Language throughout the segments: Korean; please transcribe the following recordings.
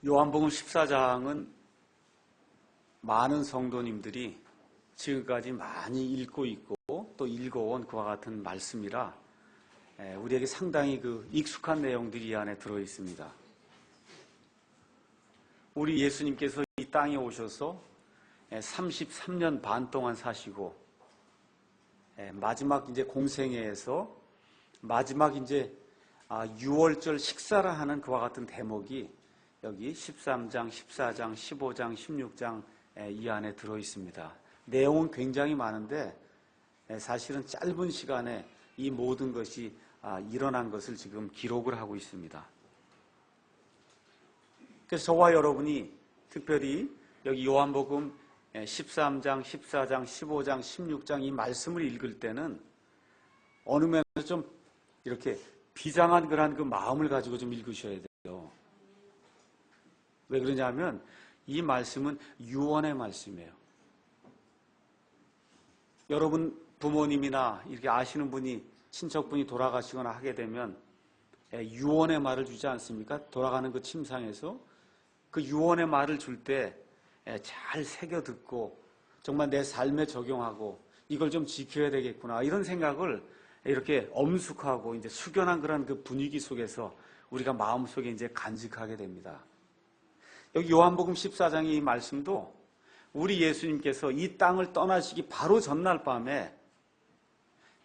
요한복음 14장은 많은 성도님들이 지금까지 많이 읽고 있고 또 읽어온 그와 같은 말씀이라 우리에게 상당히 익숙한 내용들이 이 안에 들어 있습니다. 우리 예수님께서 이 땅에 오셔서 33년 반 동안 사시고 마지막 이제 공생애에서 마지막 이제 6월절 식사를 하는 그와 같은 대목이 여기 13장, 14장, 15장, 16장 이 안에 들어 있습니다. 내용은 굉장히 많은데 사실은 짧은 시간에 이 모든 것이 일어난 것을 지금 기록을 하고 있습니다. 그래서 저와 여러분이 특별히 여기 요한복음 13장, 14장, 15장, 16장 이 말씀을 읽을 때는 어느 면에서 좀 이렇게 비장한 그런 그 마음을 가지고 좀 읽으셔야 돼요. 왜 그러냐면 이 말씀은 유언의 말씀이에요. 여러분 부모님이나 이렇게 아시는 분이 친척분이 돌아가시거나 하게 되면 유언의 말을 주지 않습니까? 돌아가는 그 침상에서 그 유언의 말을 줄 때 잘 새겨 듣고 정말 내 삶에 적용하고 이걸 좀 지켜야 되겠구나 이런 생각을 이렇게 엄숙하고 이제 숙연한 그런 그 분위기 속에서 우리가 마음속에 이제 간직하게 됩니다. 여기 요한복음 14장의 이 말씀도 우리 예수님께서 이 땅을 떠나시기 바로 전날 밤에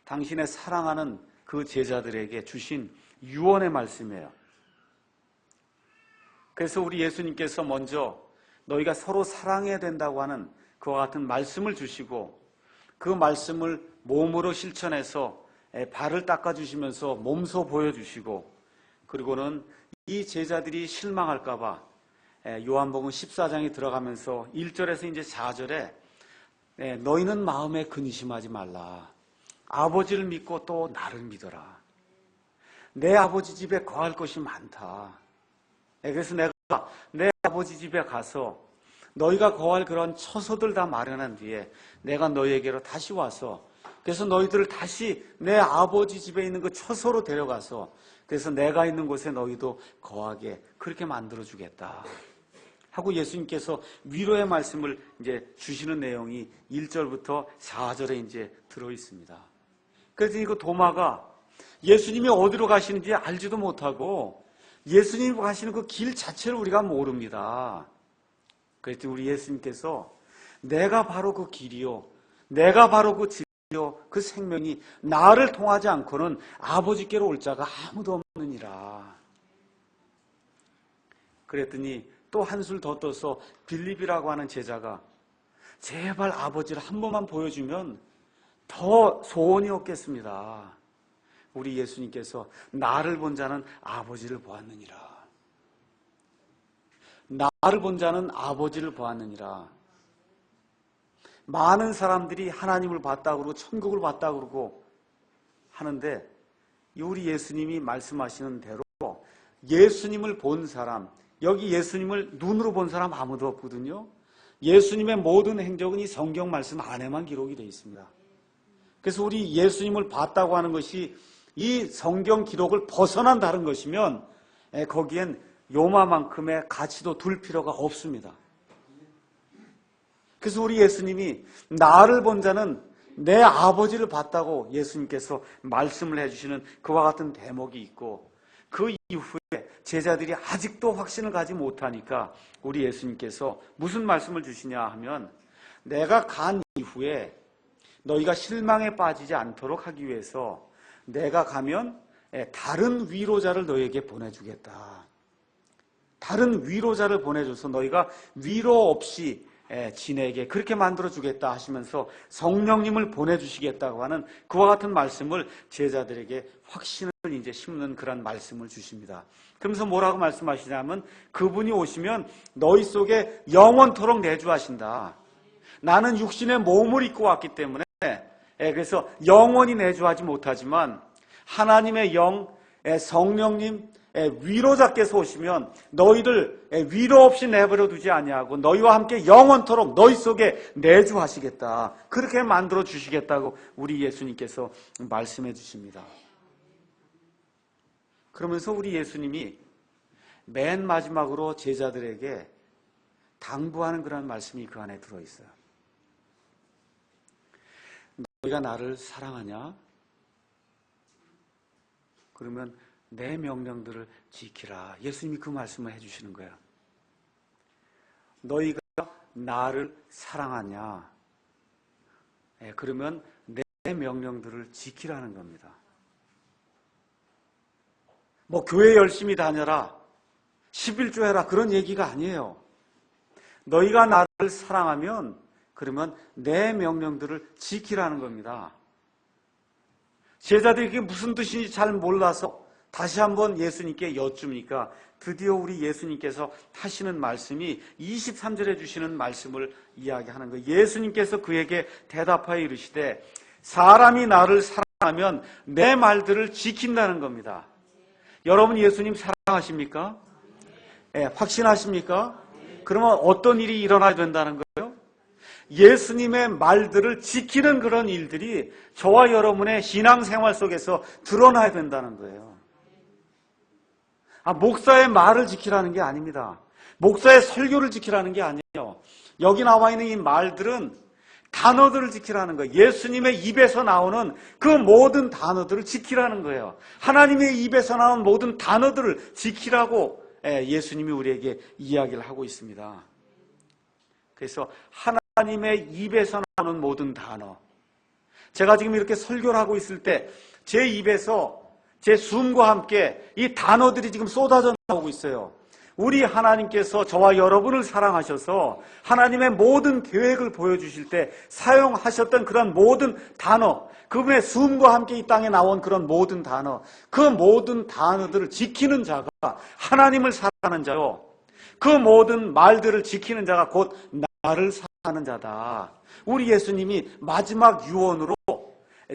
당신의 사랑하는 그 제자들에게 주신 유언의 말씀이에요. 그래서 우리 예수님께서 먼저 너희가 서로 사랑해야 된다고 하는 그와 같은 말씀을 주시고 그 말씀을 몸으로 실천해서 발을 닦아주시면서 몸소 보여주시고 그리고는 이 제자들이 실망할까 봐 요한복음 14장에 들어가면서 1절에서 이제 4절에 너희는 마음에 근심하지 말라. 아버지를 믿고 또 나를 믿어라. 내 아버지 집에 거할 것이 많다. 그래서 내가 내 아버지 집에 가서 너희가 거할 그런 처소들 다 마련한 뒤에 내가 너희에게로 다시 와서 그래서 너희들을 다시 내 아버지 집에 있는 그 처소로 데려가서 그래서 내가 있는 곳에 너희도 거하게 그렇게 만들어주겠다. 하고 예수님께서 위로의 말씀을 이제 주시는 내용이 1절부터 4절에 이제 들어 있습니다. 그래서 이거 도마가 예수님이 어디로 가시는지 알지도 못하고 예수님이 가시는 그 길 자체를 우리가 모릅니다. 그래서 우리 예수님께서 내가 바로 그 길이요, 내가 바로 그 진리요, 그 생명이 나를 통하지 않고는 아버지께로 올 자가 아무도 없느니라. 그랬더니 또 한술 더 떠서 빌립이라고 하는 제자가 제발 아버지를 한 번만 보여주면 더 소원이 없겠습니다. 우리 예수님께서 나를 본 자는 아버지를 보았느니라. 나를 본 자는 아버지를 보았느니라. 많은 사람들이 하나님을 봤다고 그러고 천국을 봤다고 그러고 하는데 우리 예수님이 말씀하시는 대로 예수님을 본 사람, 여기 예수님을 눈으로 본 사람 아무도 없거든요. 예수님의 모든 행적은 이 성경 말씀 안에만 기록이 되어 있습니다. 그래서 우리 예수님을 봤다고 하는 것이 이 성경 기록을 벗어난 다른 것이면 거기엔 요마만큼의 가치도 둘 필요가 없습니다. 그래서 우리 예수님이 나를 본 자는 내 아버지를 봤다고 예수님께서 말씀을 해주시는 그와 같은 대목이 있고 그 이후에 제자들이 아직도 확신을 가지 못하니까 우리 예수님께서 무슨 말씀을 주시냐 하면 내가 간 이후에 너희가 실망에 빠지지 않도록 하기 위해서 내가 가면 다른 위로자를 너희에게 보내주겠다. 다른 위로자를 보내줘서 너희가 위로 없이 지내게 그렇게 만들어주겠다 하시면서 성령님을 보내주시겠다고 하는 그와 같은 말씀을 제자들에게 확신을 이제 심는 그런 말씀을 주십니다. 그러면서 뭐라고 말씀하시냐면 그분이 오시면 너희 속에 영원토록 내주하신다. 나는 육신의 몸을 입고 왔기 때문에 그래서 영원히 내주하지 못하지만 하나님의 영, 성령님, 위로자께서 오시면 너희들 위로 없이 내버려 두지 아니하고 너희와 함께 영원토록 너희 속에 내주하시겠다. 그렇게 만들어 주시겠다고 우리 예수님께서 말씀해 주십니다. 그러면서 우리 예수님이 맨 마지막으로 제자들에게 당부하는 그런 말씀이 그 안에 들어있어요. 너희가 나를 사랑하냐? 그러면 내 명령들을 지키라. 예수님이 그 말씀을 해주시는 거예요. 너희가 나를 사랑하냐? 그러면 내 명령들을 지키라는 겁니다. 뭐 교회 열심히 다녀라, 11조 해라 그런 얘기가 아니에요. 너희가 나를 사랑하면 그러면 내 명령들을 지키라는 겁니다. 제자들이 그게 무슨 뜻인지 잘 몰라서 다시 한번 예수님께 여쭈니까 드디어 우리 예수님께서 하시는 말씀이 23절에 주시는 말씀을 이야기하는 거예요. 예수님께서 그에게 대답하여 이르시되 사람이 나를 사랑하면 내 말들을 지킨다는 겁니다. 여러분 예수님 사랑하십니까? 네, 확신하십니까? 그러면 어떤 일이 일어나야 된다는 거예요? 예수님의 말들을 지키는 그런 일들이 저와 여러분의 신앙생활 속에서 드러나야 된다는 거예요. 목사의 말을 지키라는 게 아닙니다. 목사의 설교를 지키라는 게 아니에요. 여기 나와 있는 이 말들은 단어들을 지키라는 거예요. 예수님의 입에서 나오는 그 모든 단어들을 지키라는 거예요. 하나님의 입에서 나오는 모든 단어들을 지키라고 예수님이 우리에게 이야기를 하고 있습니다. 그래서 하나님의 입에서 나오는 모든 단어, 제가 지금 이렇게 설교를 하고 있을 때 제 입에서 제 숨과 함께 이 단어들이 지금 쏟아져 나오고 있어요. 우리 하나님께서 저와 여러분을 사랑하셔서 하나님의 모든 계획을 보여주실 때 사용하셨던 그런 모든 단어, 그분의 숨과 함께 이 땅에 나온 그런 모든 단어, 그 모든 단어들을 지키는 자가 하나님을 사랑하는 자요, 그 모든 말들을 지키는 자가 곧 나를 사랑하는 자다. 우리 예수님이 마지막 유언으로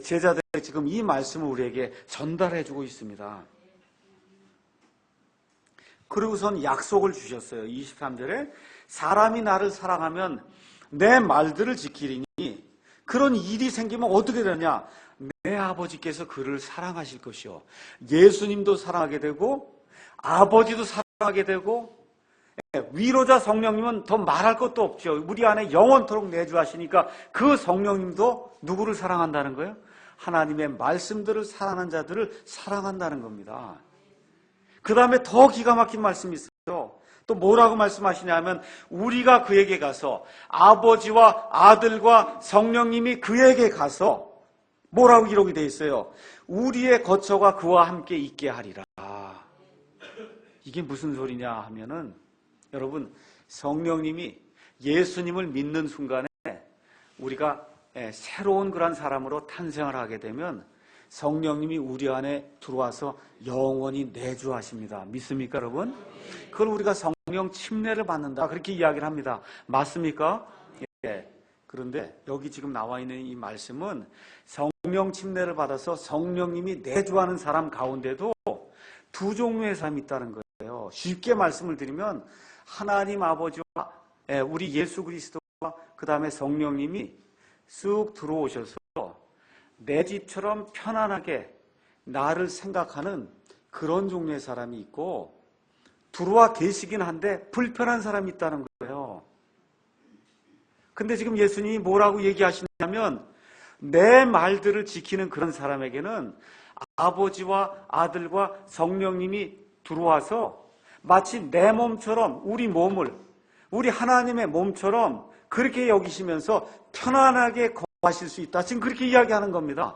제자들에게 지금 이 말씀을 우리에게 전달해주고 있습니다. 그리고선 약속을 주셨어요. 23절에 사람이 나를 사랑하면 내 말들을 지키리니 그런 일이 생기면 어떻게 되냐? 내 아버지께서 그를 사랑하실 것이요. 예수님도 사랑하게 되고 아버지도 사랑하게 되고 위로자 성령님은 더 말할 것도 없죠. 우리 안에 영원토록 내주하시니까 그 성령님도 누구를 사랑한다는 거예요? 하나님의 말씀들을 사랑하는 자들을 사랑한다는 겁니다. 그 다음에 더 기가 막힌 말씀이 있어요. 또 뭐라고 말씀하시냐면 우리가 그에게 가서 아버지와 아들과 성령님이 그에게 가서 뭐라고 기록이 되어 있어요? 우리의 거처가 그와 함께 있게 하리라. 이게 무슨 소리냐 하면은 여러분 성령님이 예수님을 믿는 순간에 우리가 새로운 그런 사람으로 탄생을 하게 되면 성령님이 우리 안에 들어와서 영원히 내주하십니다. 믿습니까 여러분? 그걸 우리가 성령 침례를 받는다 그렇게 이야기를 합니다. 맞습니까? 예. 그런데 여기 지금 나와 있는 이 말씀은 성령 침례를 받아서 성령님이 내주하는 사람 가운데도 두 종류의 사람이 있다는 거예요. 쉽게 말씀을 드리면 하나님 아버지와 우리 예수 그리스도와 그 다음에 성령님이 쑥 들어오셔서 내 집처럼 편안하게 나를 생각하는 그런 종류의 사람이 있고 들어와 계시긴 한데 불편한 사람이 있다는 거예요. 근데 지금 예수님이 뭐라고 얘기하시냐면 내 말들을 지키는 그런 사람에게는 아버지와 아들과 성령님이 들어와서 마치 내 몸처럼 우리 몸을 우리 하나님의 몸처럼 그렇게 여기시면서 편안하게 거하실 수 있다. 지금 그렇게 이야기하는 겁니다.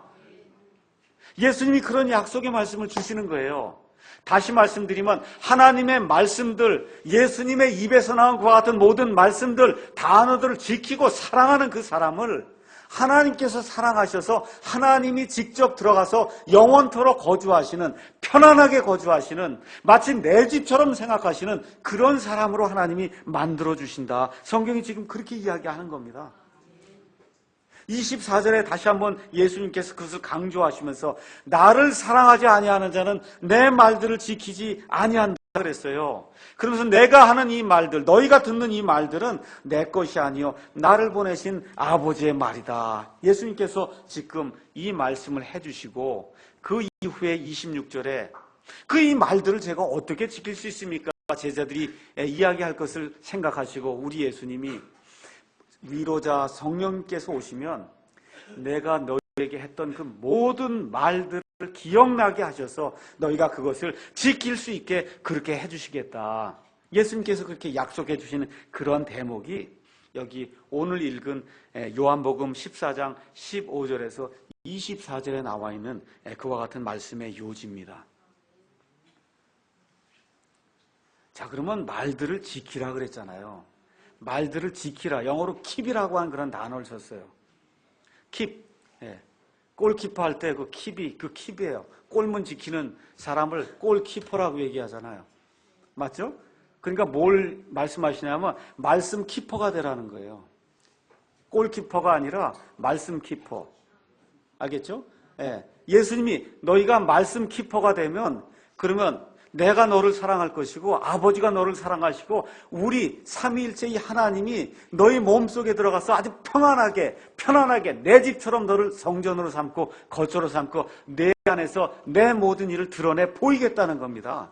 예수님이 그런 약속의 말씀을 주시는 거예요. 다시 말씀드리면 하나님의 말씀들, 예수님의 입에서 나온 그와 같은 모든 말씀들, 단어들을 지키고 사랑하는 그 사람을 하나님께서 사랑하셔서 하나님이 직접 들어가서 영원토록 거주하시는, 편안하게 거주하시는, 마치 내 집처럼 생각하시는 그런 사람으로 하나님이 만들어주신다. 성경이 지금 그렇게 이야기하는 겁니다. 24절에 다시 한번 예수님께서 그것을 강조하시면서 나를 사랑하지 아니하는 자는 내 말들을 지키지 아니한다 그랬어요. 그러면서 내가 하는 이 말들, 너희가 듣는 이 말들은 내 것이 아니요 나를 보내신 아버지의 말이다. 예수님께서 지금 이 말씀을 해주시고 그 이후에 26절에 그 이 말들을 제가 어떻게 지킬 수 있습니까? 제자들이 이야기할 것을 생각하시고 우리 예수님이 위로자 성령께서 오시면 내가 너희에게 했던 그 모든 말들을 기억나게 하셔서 너희가 그것을 지킬 수 있게 그렇게 해주시겠다. 예수님께서 그렇게 약속해 주시는 그런 대목이 여기 오늘 읽은 요한복음 14장 15절에서 24절에 나와 있는 그와 같은 말씀의 요지입니다. 자, 그러면 말들을 지키라 그랬잖아요. 말들을 지키라. 영어로 keep이라고 하는 그런 단어를 썼어요. keep. 골키퍼 할 때 그 킵이에요. 골문 지키는 사람을 골키퍼라고 얘기하잖아요. 맞죠? 그러니까 뭘 말씀하시냐면 말씀 키퍼가 되라는 거예요. 골키퍼가 아니라 말씀 키퍼. 알겠죠? 예수님이 너희가 말씀 키퍼가 되면 그러면 내가 너를 사랑할 것이고 아버지가 너를 사랑하시고 우리 삼위일체 이 하나님이 너희 몸속에 들어가서 아주 편안하게 내 집처럼 너를 성전으로 삼고 거처로 삼고 내 안에서 내 모든 일을 드러내 보이겠다는 겁니다.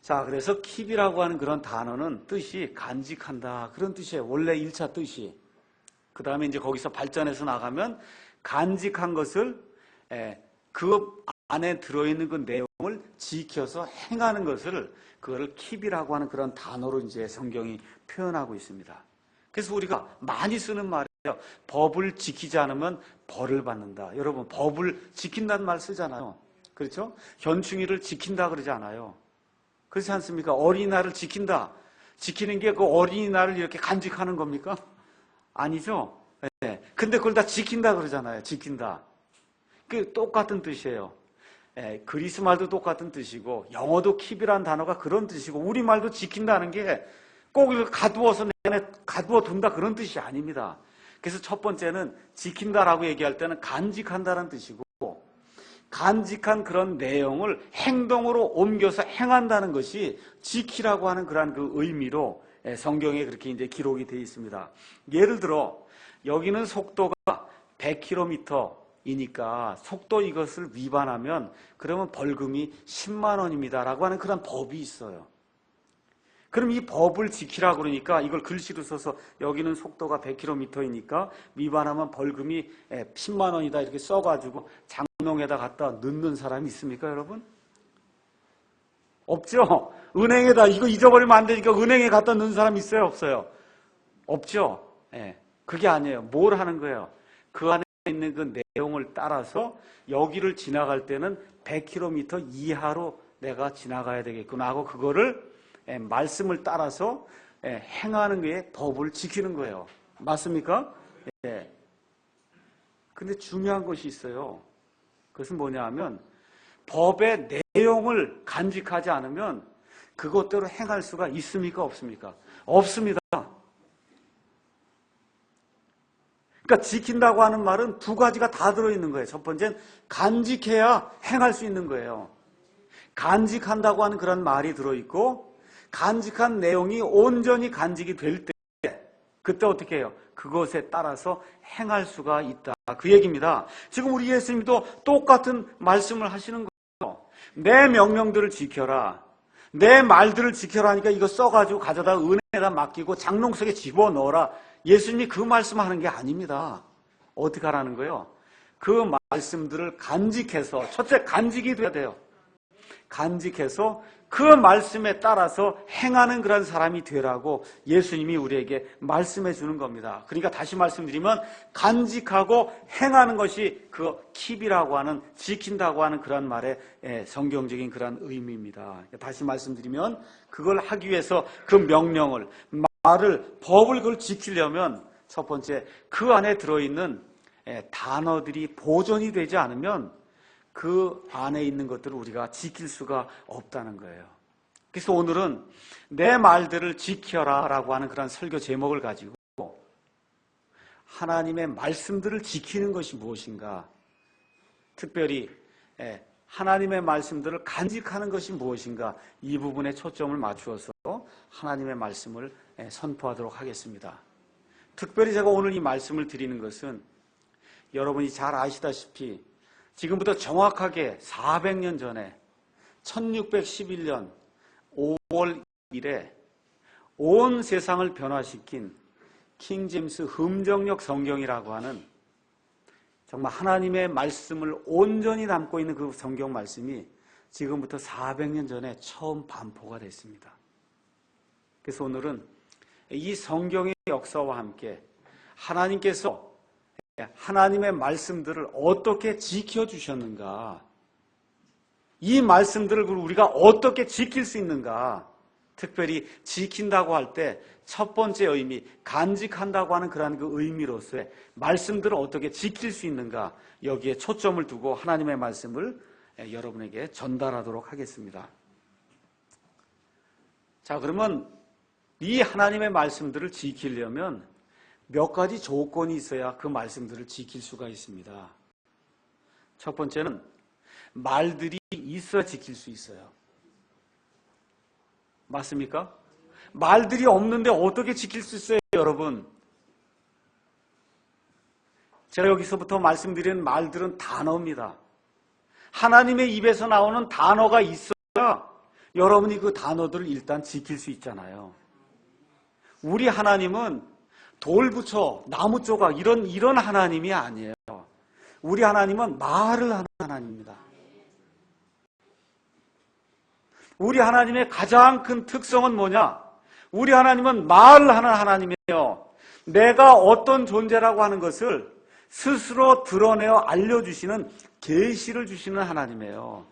자, 그래서 킵이라고 하는 그런 단어는 뜻이 간직한다 그런 뜻이에요. 원래 1차 뜻이. 그 다음에 이제 거기서 발전해서 나가면 간직한 것을 그 안에 들어있는 그 내용을 지켜서 행하는 것을 그거를 킵이라고 하는 그런 단어로 이제 성경이 표현하고 있습니다. 그래서 우리가 많이 쓰는 말이에요. 법을 지키지 않으면 벌을 받는다. 여러분, 법을 지킨다는 말 쓰잖아요. 그렇죠? 현충일을 지킨다 그러지 않아요. 그렇지 않습니까? 어린이날을 지킨다. 지키는 게 그 어린이날을 이렇게 간직하는 겁니까? 아니죠? 근데 그걸 다 지킨다 그러잖아요. 지킨다. 그 똑같은 뜻이에요. 그리스말도 똑같은 뜻이고 영어도 킵이라는 단어가 그런 뜻이고 우리말도 지킨다는 게 꼭 이걸 가두어서 내 안에 가두어 둔다 그런 뜻이 아닙니다. 그래서 첫 번째는 지킨다라고 얘기할 때는 간직한다는 뜻이고 간직한 그런 내용을 행동으로 옮겨서 행한다는 것이 지키라고 하는 그러한 그 의미로 성경에 그렇게 이제 기록이 되어 있습니다. 예를 들어 여기는 속도가 100km이니까 속도 이것을 위반하면 그러면 벌금이 10만 원입니다라고 하는 그런 법이 있어요. 그럼 이 법을 지키라 그러니까 이걸 글씨로 써서 여기는 속도가 100km이니까 위반하면 벌금이 10만 원이다 이렇게 써가지고 장롱에다 갖다 넣는 사람이 있습니까, 여러분? 없죠? 은행에다 이거 잊어버리면 안 되니까 은행에 갖다 넣는 사람 있어요, 없어요? 없죠? 그게 아니에요. 뭘 하는 거예요? 그 안에 있는 그 내용을 따라서 여기를 지나갈 때는 100km 이하로 내가 지나가야 되겠구나 하고 그거를 말씀을 따라서 행하는 게 법을 지키는 거예요. 맞습니까? 근데 중요한 것이 있어요. 그것은 뭐냐 하면 법의 내용을 간직하지 않으면 그것대로 행할 수가 있습니까? 없습니까? 없습니다. 그러니까 지킨다고 하는 말은 두 가지가 다 들어있는 거예요. 첫 번째는 간직해야 행할 수 있는 거예요. 간직한다고 하는 그런 말이 들어있고 간직한 내용이 온전히 간직이 될 때 그때 어떻게 해요? 그것에 따라서 행할 수가 있다. 그 얘기입니다. 지금 우리 예수님도 똑같은 말씀을 하시는 거예요. 내 명령들을 지켜라. 내 말들을 지켜라 하니까 이거 써가지고 가져다 은행에다 맡기고 장롱 속에 집어넣어라. 예수님이 그 말씀하는 게 아닙니다. 어떻게 하라는 거예요? 그 말씀들을 간직해서 첫째 간직이 돼야 돼요. 간직해서 그 말씀에 따라서 행하는 그런 사람이 되라고 예수님이 우리에게 말씀해 주는 겁니다. 그러니까 다시 말씀드리면 간직하고 행하는 것이 그 킵이라고 하는 지킨다고 하는 그런 말의 성경적인 그런 의미입니다. 다시 말씀드리면 그걸 하기 위해서 그 명령을 말을 법을 그걸 지키려면 첫 번째 그 안에 들어있는 단어들이 보존이 되지 않으면 그 안에 있는 것들을 우리가 지킬 수가 없다는 거예요. 그래서 오늘은 내 말들을 지켜라 라고 하는 그런 설교 제목을 가지고 하나님의 말씀들을 지키는 것이 무엇인가, 특별히 하나님의 말씀들을 간직하는 것이 무엇인가, 이 부분에 초점을 맞추어서 하나님의 말씀을 선포하도록 하겠습니다. 특별히 제가 오늘 이 말씀을 드리는 것은 여러분이 잘 아시다시피 지금부터 정확하게 400년 전에 1611년 5월 1일에 온 세상을 변화시킨 킹제임스 흠정력 성경이라고 하는 정말 하나님의 말씀을 온전히 담고 있는 그 성경 말씀이 지금부터 400년 전에 처음 반포가 됐습니다. 그래서 오늘은 이 성경의 역사와 함께 하나님께서 하나님의 말씀들을 어떻게 지켜주셨는가, 이 말씀들을 우리가 어떻게 지킬 수 있는가, 특별히 지킨다고 할 때 첫 번째 의미, 간직한다고 하는 그러한 그 의미로서의 말씀들을 어떻게 지킬 수 있는가, 여기에 초점을 두고 하나님의 말씀을 여러분에게 전달하도록 하겠습니다. 자, 그러면 이 하나님의 말씀들을 지키려면 몇 가지 조건이 있어야 그 말씀들을 지킬 수가 있습니다. 첫 번째는 말들이 있어야 지킬 수 있어요. 맞습니까? 말들이 없는데 어떻게 지킬 수 있어요, 여러분? 제가 여기서부터 말씀드리는 말들은 단어입니다. 하나님의 입에서 나오는 단어가 있어야 여러분이 그 단어들을 일단 지킬 수 있잖아요. 우리 하나님은 돌 붙여, 나무 조각 이런 하나님이 아니에요. 우리 하나님은 말을 하는 하나님입니다. 우리 하나님의 가장 큰 특성은 뭐냐? 우리 하나님은 말하는 하나님이에요. 내가 어떤 존재라고 하는 것을 스스로 드러내어 알려주시는 계시를 주시는 하나님이에요.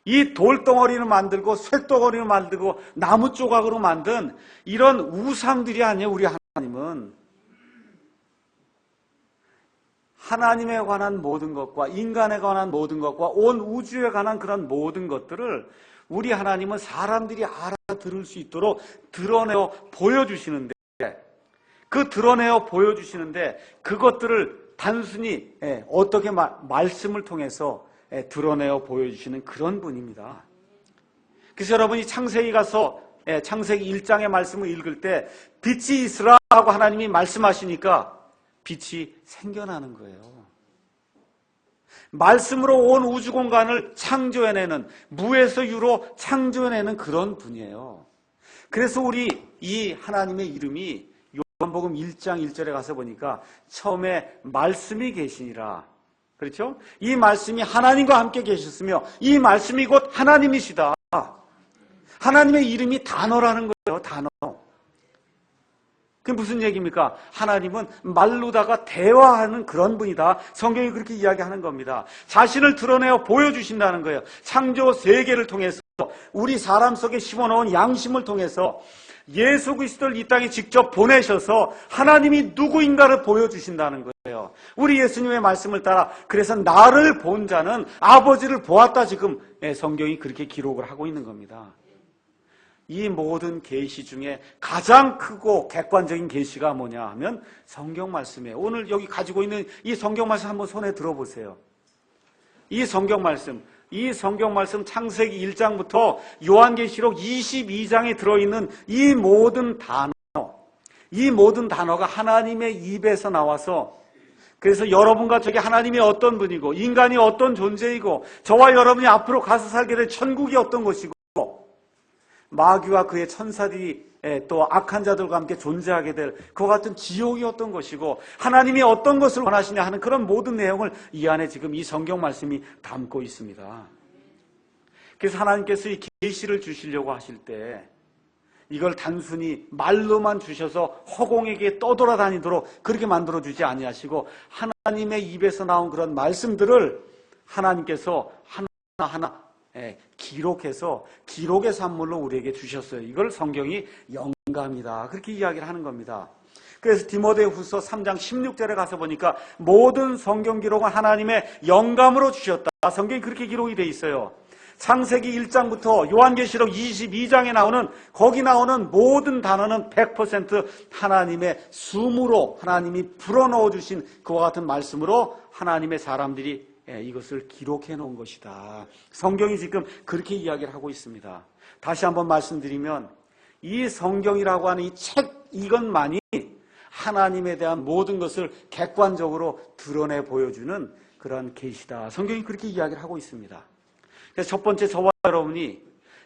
이 돌덩어리를 만들고 쇳덩어리를 만들고 나무 조각으로 만든 이런 우상들이 아니에요. 우리 하나님은 하나님에 관한 모든 것과 인간에 관한 모든 것과 온 우주에 관한 그런 모든 것들을 우리 하나님은 사람들이 알아들을 수 있도록 드러내어 보여주시는데, 그 드러내어 보여주시는데 그것들을 단순히 어떻게 말씀을 통해서 드러내어 보여주시는 그런 분입니다. 그래서 여러분이 창세기 가서 창세기 1장의 말씀을 읽을 때 빛이 있으라 하고 하나님이 말씀하시니까 빛이 생겨나는 거예요. 말씀으로 온 우주 공간을 창조해내는, 무에서 유로 창조해내는 그런 분이에요. 그래서 우리 이 하나님의 이름이 요한복음 1장 1절에 가서 보니까 처음에 말씀이 계시니라. 그렇죠? 이 말씀이 하나님과 함께 계셨으며 이 말씀이 곧 하나님이시다. 하나님의 이름이 단어라는 거예요. 단어. 그게 무슨 얘기입니까? 하나님은 말로다가 대화하는 그런 분이다. 성경이 그렇게 이야기하는 겁니다. 자신을 드러내어 보여주신다는 거예요. 창조 세계를 통해서, 우리 사람 속에 심어놓은 양심을 통해서 예수 그리스도를 이 땅에 직접 보내셔서 하나님이 누구인가를 보여주신다는 거예요. 우리 예수님의 말씀을 따라 그래서 나를 본 자는 아버지를 보았다, 지금 성경이 그렇게 기록을 하고 있는 겁니다. 이 모든 계시 중에 가장 크고 객관적인 계시가 뭐냐 하면 성경 말씀이에요. 오늘 여기 가지고 있는 이 성경 말씀 한번 손에 들어보세요. 이 성경 말씀 창세기 1장부터 요한계시록 22장에 들어있는 이 모든 단어가 하나님의 입에서 나와서, 그래서 여러분과 저게 하나님이 어떤 분이고 인간이 어떤 존재이고 저와 여러분이 앞으로 가서 살게 될 천국이 어떤 것이고 마귀와 그의 천사들이 또 악한 자들과 함께 존재하게 될 그와 같은 지옥이 어떤 것이고 하나님이 어떤 것을 원하시냐 하는 그런 모든 내용을 이 안에 지금 이 성경 말씀이 담고 있습니다. 그래서 하나님께서 이 계시를 주시려고 하실 때 이걸 단순히 말로만 주셔서 허공에게 떠돌아다니도록 그렇게 만들어주지 아니하시고 하나님의 입에서 나온 그런 말씀들을 하나님께서 하나하나 기록해서 기록의 산물로 우리에게 주셨어요. 이걸 성경이 영감이다, 그렇게 이야기를 하는 겁니다. 그래서 디모데후서 3장 16절에 가서 보니까 모든 성경 기록은 하나님의 영감으로 주셨다. 성경이 그렇게 기록이 돼 있어요. 창세기 1장부터 요한계시록 22장에 나오는, 거기 나오는 모든 단어는 100% 하나님의 숨으로 하나님이 불어넣어 주신 그와 같은 말씀으로 하나님의 사람들이 이것을 기록해 놓은 것이다. 성경이 지금 그렇게 이야기를 하고 있습니다. 다시 한번 말씀드리면 이 성경이라고 하는 이 책, 이것만이 하나님에 대한 모든 것을 객관적으로 드러내 보여주는 그러한 계시다. 성경이 그렇게 이야기를 하고 있습니다. 그래서 첫 번째, 저와 여러분이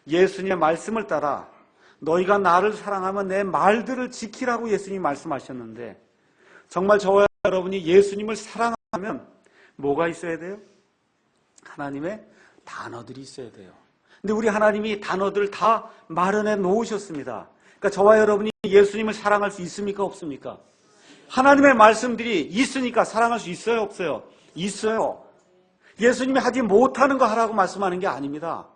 예수님의 말씀을 따라 너희가 나를 사랑하면 내 말들을 지키라고 예수님이 말씀하셨는데, 정말 저와 여러분이 예수님을 사랑하면 뭐가 있어야 돼요? 하나님의 단어들이 있어야 돼요. 근데 우리 하나님이 단어들을 다 마련해 놓으셨습니다. 그러니까 저와 여러분이 예수님을 사랑할 수 있습니까? 없습니까? 하나님의 말씀들이 있으니까 사랑할 수 있어요? 없어요? 있어요. 예수님이 하지 못하는 거 하라고 말씀하는 게 아닙니다.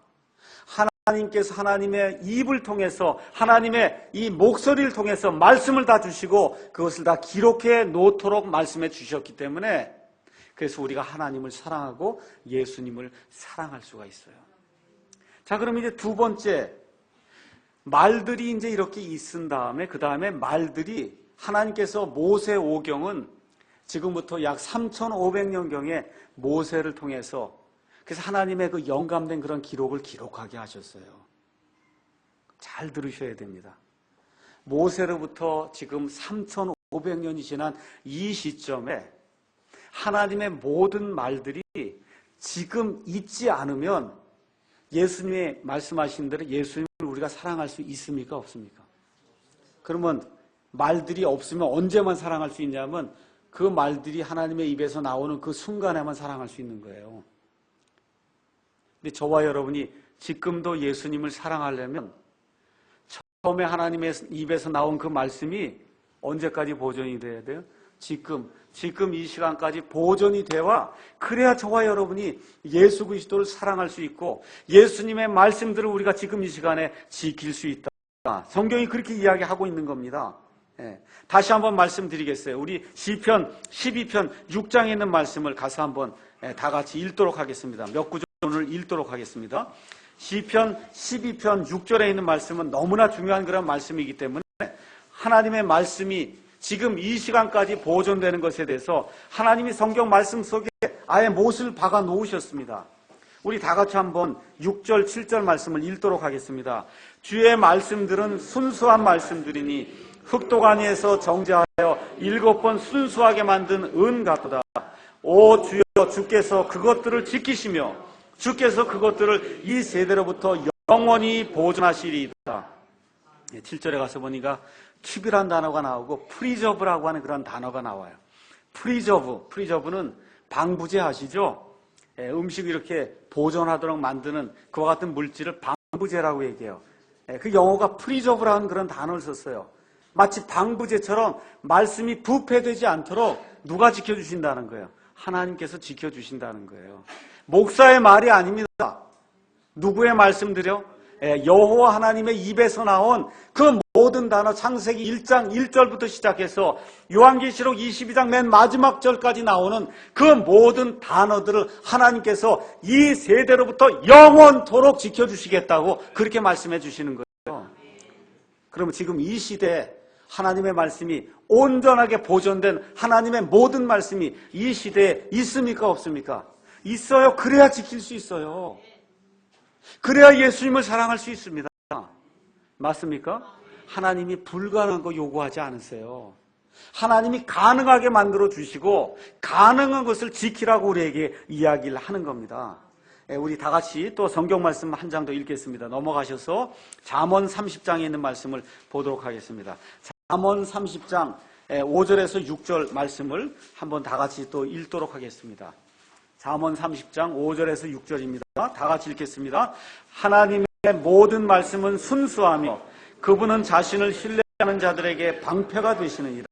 하나님께서 하나님의 입을 통해서, 하나님의 이 목소리를 통해서 말씀을 다 주시고 그것을 다 기록해 놓도록 말씀해 주셨기 때문에, 그래서 우리가 하나님을 사랑하고 예수님을 사랑할 수가 있어요. 자, 그럼 이제 두 번째, 말들이 이제 이렇게 있은 다음에, 그 다음에 말들이 하나님께서 모세오경은 지금부터 약 3,500년경에 모세를 통해서, 그래서 하나님의 그 영감된 그런 기록을 기록하게 하셨어요. 잘 들으셔야 됩니다. 모세로부터 지금 3,500년이 지난 이 시점에 하나님의 모든 말들이 지금 있지 않으면 예수님이 말씀하신 대로 예수님을 우리가 사랑할 수 있습니까? 없습니까? 그러면 말들이 없으면 언제만 사랑할 수 있냐면 그 말들이 하나님의 입에서 나오는 그 순간에만 사랑할 수 있는 거예요. 근데 저와 여러분이 지금도 예수님을 사랑하려면 처음에 하나님의 입에서 나온 그 말씀이 언제까지 보존이 돼야 돼요? 지금 이 시간까지 보존이 되와, 그래야 저와 여러분이 예수 그리스도를 사랑할 수 있고 예수님의 말씀들을 우리가 지금 이 시간에 지킬 수 있다. 성경이 그렇게 이야기하고 있는 겁니다. 다시 한번 말씀드리겠어요. 우리 시편 12편 6장에 있는 말씀을 가서 한번 다 같이 읽도록 하겠습니다. 몇 구절 오늘 읽도록 하겠습니다. 시편 12편 6절에 있는 말씀은 너무나 중요한 그런 말씀이기 때문에 하나님의 말씀이 지금 이 시간까지 보존되는 것에 대해서 하나님이 성경 말씀 속에 아예 못을 박아 놓으셨습니다. 우리 다 같이 한번 6절, 7절 말씀을 읽도록 하겠습니다. 주의 말씀들은 순수한 말씀들이니 흑도가니에서 정제하여 7번 순수하게 만든 은 같도다. 오 주여, 주께서 그것들을 지키시며 주께서 그것들을 이 세대로부터 영원히 보존하시리이다. 7절에 가서 보니까 킵이라는 단어가 나오고 프리저브라고 하는 그런 단어가 나와요. 프리저브는 방부제 아시죠? 음식을 이렇게 보존하도록 만드는 그와 같은 물질을 방부제라고 얘기해요. 그 영어가 프리저브라는 그런 단어를 썼어요. 마치 방부제처럼 말씀이 부패되지 않도록 누가 지켜주신다는 거예요? 하나님께서 지켜주신다는 거예요. 목사의 말이 아닙니다. 누구의 말씀들요? 여호와 하나님의 입에서 나온 그 모든 단어, 창세기 1장 1절부터 시작해서 요한계시록 22장 맨 마지막 절까지 나오는 그 모든 단어들을 하나님께서 이 세대로부터 영원토록 지켜주시겠다고 그렇게 말씀해 주시는 거예요. 그러면 지금 이 시대에 하나님의 말씀이 온전하게 보존된 하나님의 모든 말씀이 이 시대에 있습니까? 없습니까? 있어요. 그래야 지킬 수 있어요. 그래야 예수님을 사랑할 수 있습니다. 맞습니까? 하나님이 불가능한 거 요구하지 않으세요. 하나님이 가능하게 만들어 주시고 가능한 것을 지키라고 우리에게 이야기를 하는 겁니다. 우리 다 같이 또 성경 말씀 한 장 더 읽겠습니다. 넘어가셔서 잠언 30장에 있는 말씀을 보도록 하겠습니다. 잠언 30장 5절에서 6절 말씀을 한번 다 같이 또 읽도록 하겠습니다. 잠언 30장 5절에서 6절입니다. 다 같이 읽겠습니다. 하나님의 모든 말씀은 순수하며 그분은 자신을 신뢰하는 자들에게 방패가 되시느니라.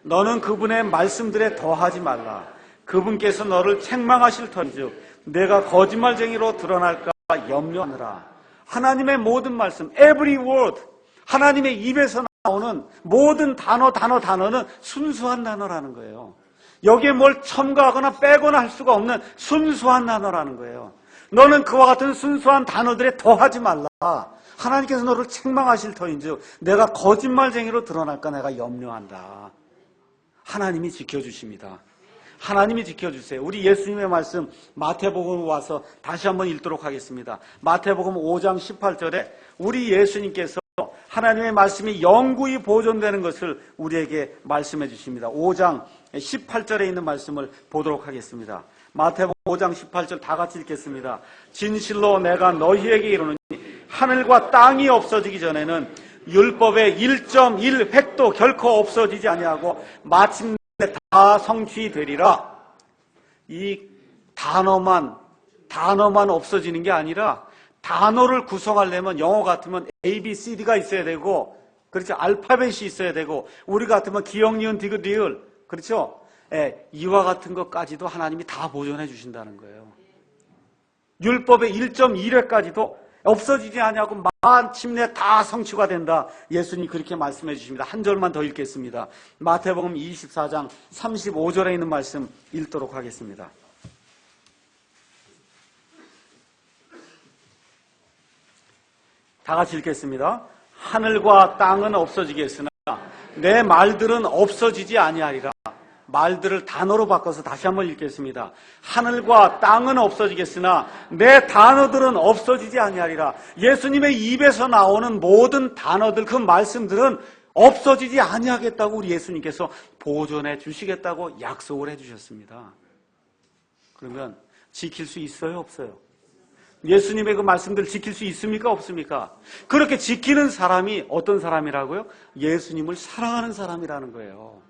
너는 그분의 말씀들에 더하지 말라. 그분께서 너를 책망하실 터인즉 내가 거짓말쟁이로 드러날까 염려하느라. 하나님의 모든 말씀, every word, 하나님의 입에서 나오는 모든 단어는 순수한 단어라는 거예요. 여기에 뭘 첨가하거나 빼거나 할 수가 없는 순수한 단어라는 거예요. 너는 그와 같은 순수한 단어들에 더하지 말라. 하나님께서 너를 책망하실 터인즉 내가 거짓말쟁이로 드러날까 내가 염려한다. 하나님이 지켜주십니다. 하나님이 지켜주세요. 우리 예수님의 말씀 마태복음 와서 다시 한번 읽도록 하겠습니다. 마태복음 5장 18절에 우리 예수님께서 하나님의 말씀이 영구히 보존되는 것을 우리에게 말씀해 주십니다. 5장 18절에 있는 말씀을 보도록 하겠습니다. 마태복음 5장 18절 다 같이 읽겠습니다. 진실로 내가 너희에게 이르노니 하늘과 땅이 없어지기 전에는 율법의 1.1획도 결코 없어지지 아니하고 마침내 다 성취되리라. 이 단어만 없어지는 게 아니라 단어를 구성하려면 영어 같으면 A, B, C, D가 있어야 되고, 그렇죠? 알파벳이 있어야 되고, 우리 같으면 기역, 니은, 디귿, 리을, 그렇죠? 이와 같은 것까지도 하나님이 다 보존해 주신다는 거예요. 율법의 1.1회까지도 없어지지 않냐고 마침내 다 성취가 된다. 예수님이 그렇게 말씀해 주십니다. 한 절만 더 읽겠습니다. 마태복음 24장 35절에 있는 말씀 읽도록 하겠습니다. 다 같이 읽겠습니다. 하늘과 땅은 없어지겠으나 내 말들은 없어지지 아니하리라. 말들을 단어로 바꿔서 다시 한번 읽겠습니다. 하늘과 땅은 없어지겠으나 내 단어들은 없어지지 아니하리라. 예수님의 입에서 나오는 모든 단어들, 그 말씀들은 없어지지 아니하겠다고 우리 예수님께서 보존해 주시겠다고 약속을 해 주셨습니다. 그러면 지킬 수 있어요, 없어요? 예수님의 그 말씀들을 지킬 수 있습니까, 없습니까? 그렇게 지키는 사람이 어떤 사람이라고요? 예수님을 사랑하는 사람이라는 거예요.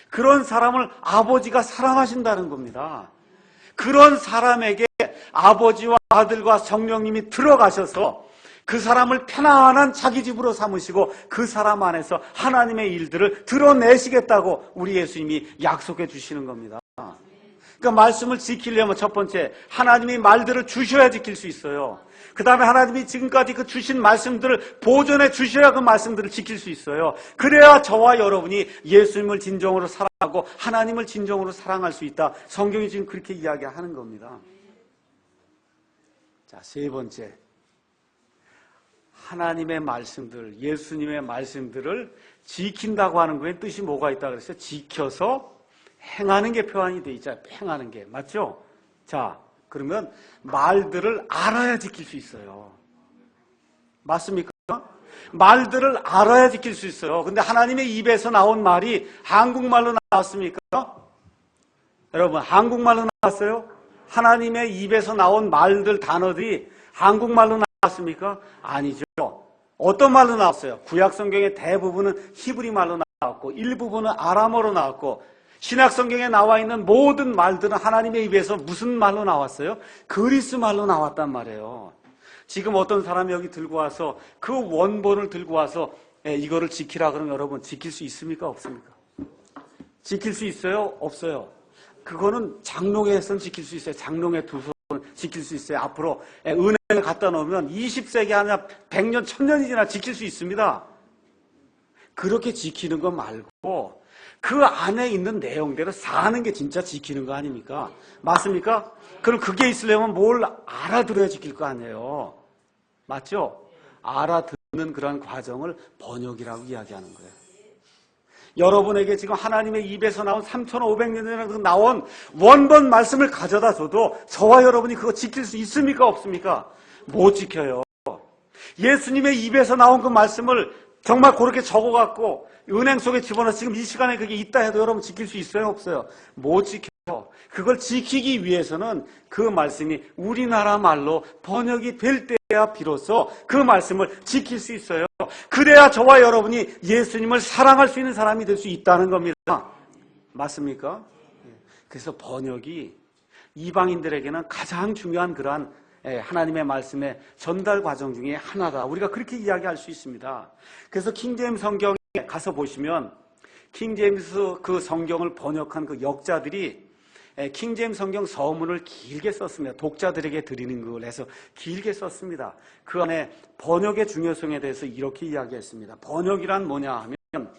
그런 사람을 아버지가 사랑하신다는 겁니다. 그런 사람에게 아버지와 아들과 성령님이 들어가셔서 그 사람을 편안한 자기 집으로 삼으시고 그 사람 안에서 하나님의 일들을 드러내시겠다고 우리 예수님이 약속해 주시는 겁니다. 그러니까 말씀을 지키려면 첫 번째, 하나님이 말들을 주셔야 지킬 수 있어요. 그 다음에 하나님이 지금까지 그 주신 말씀들을 보존해 주셔야 그 말씀들을 지킬 수 있어요. 그래야 저와 여러분이 예수님을 진정으로 사랑하고 하나님을 진정으로 사랑할 수 있다. 성경이 지금 그렇게 이야기하는 겁니다. 자, 세 번째. 하나님의 말씀들, 예수님의 말씀들을 지킨다고 하는 거에 뜻이 뭐가 있다 그랬어요? 지켜서 행하는 게 표현이 돼 있잖아요. 행하는 게. 맞죠? 자, 그러면 말들을 알아야 지킬 수 있어요. 맞습니까? 말들을 알아야 지킬 수 있어요. 근데 하나님의 입에서 나온 말이 한국말로 나왔습니까? 여러분, 한국말로 나왔어요? 하나님의 입에서 나온 말들, 단어들이 한국말로 나왔습니까? 아니죠. 어떤 말로 나왔어요? 구약 성경의 대부분은 히브리 말로 나왔고 일부분은 아람어로 나왔고 신약 성경에 나와 있는 모든 말들은 하나님의 입에서 무슨 말로 나왔어요? 그리스 말로 나왔단 말이에요. 지금 어떤 사람이 여기 들고 와서 그 원본을 들고 와서 이거를 지키라 그러면 여러분 지킬 수 있습니까? 없습니까? 지킬 수 있어요? 없어요? 그거는 장롱에선 지킬 수 있어요. 장롱에 두 손 지킬 수 있어요. 앞으로 은행을 갖다 놓으면 20세기 아니라 100년, 1000년이 지나 지킬 수 있습니다. 그렇게 지키는 거 말고 그 안에 있는 내용대로 사는 게 진짜 지키는 거 아닙니까? 맞습니까? 그럼 그게 있으려면 뭘 알아들어야 지킬 거 아니에요. 맞죠? 알아듣는 그런 과정을 번역이라고 이야기하는 거예요. 여러분에게 지금 하나님의 입에서 나온 3,500년 전에 나온 원본 말씀을 가져다 줘도 저와 여러분이 그거 지킬 수 있습니까? 없습니까? 못 지켜요. 예수님의 입에서 나온 그 말씀을 정말 그렇게 적어갖고 은행 속에 집어넣어 지금 이 시간에 그게 있다 해도 여러분 지킬 수 있어요? 없어요? 못 지켜요. 그걸 지키기 위해서는 그 말씀이 우리나라 말로 번역이 될 때야 비로소 그 말씀을 지킬 수 있어요. 그래야 저와 여러분이 예수님을 사랑할 수 있는 사람이 될 수 있다는 겁니다. 맞습니까? 그래서 번역이 이방인들에게는 가장 중요한 그러한 하나님의 말씀의 전달 과정 중에 하나다. 우리가 그렇게 이야기할 수 있습니다. 그래서 킹제임스 성경에 가서 보시면 킹제임스 그 성경을 번역한 그 역자들이 킹제임스 성경 서문을 길게 썼습니다. 독자들에게 드리는 걸 해서 길게 썼습니다. 그 안에 번역의 중요성에 대해서 이렇게 이야기했습니다. 번역이란 뭐냐 하면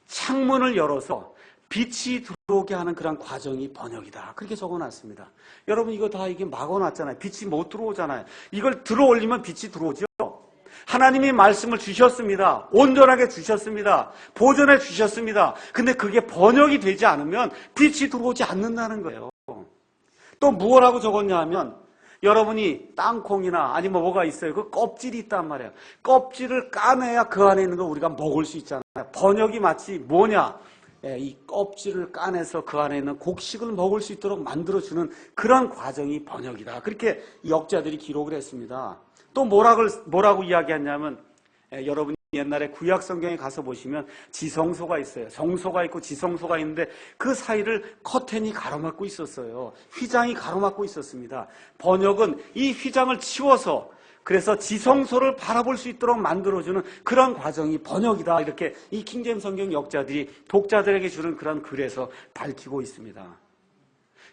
창문을 열어서 빛이 들어오게 하는 그런 과정이 번역이다. 그렇게 적어놨습니다. 여러분 이거 다 이게 막아놨잖아요. 빛이 못 들어오잖아요. 이걸 들어올리면 빛이 들어오죠. 하나님이 말씀을 주셨습니다. 온전하게 주셨습니다. 보존해 주셨습니다. 근데 그게 번역이 되지 않으면 빛이 들어오지 않는다는 거예요. 또 무엇라고 적었냐 하면 여러분이 땅콩이나 아니면 뭐가 있어요. 그 껍질이 있단 말이에요. 껍질을 까내야 그 안에 있는 거 우리가 먹을 수 있잖아요. 번역이 마치 뭐냐? 이 껍질을 까내서 그 안에 있는 곡식을 먹을 수 있도록 만들어주는 그런 과정이 번역이다. 그렇게 역자들이 기록을 했습니다. 또 뭐라고 이야기했냐면 여러분이 옛날에 구약 성경에 가서 보시면 지성소가 있어요. 성소가 있고 지성소가 있는데 그 사이를 커튼이 가로막고 있었어요. 휘장이 가로막고 있었습니다. 번역은 이 휘장을 치워서 그래서 지성소를 바라볼 수 있도록 만들어주는 그런 과정이 번역이다. 이렇게 이 킹제임스 성경 역자들이 독자들에게 주는 그런 글에서 밝히고 있습니다.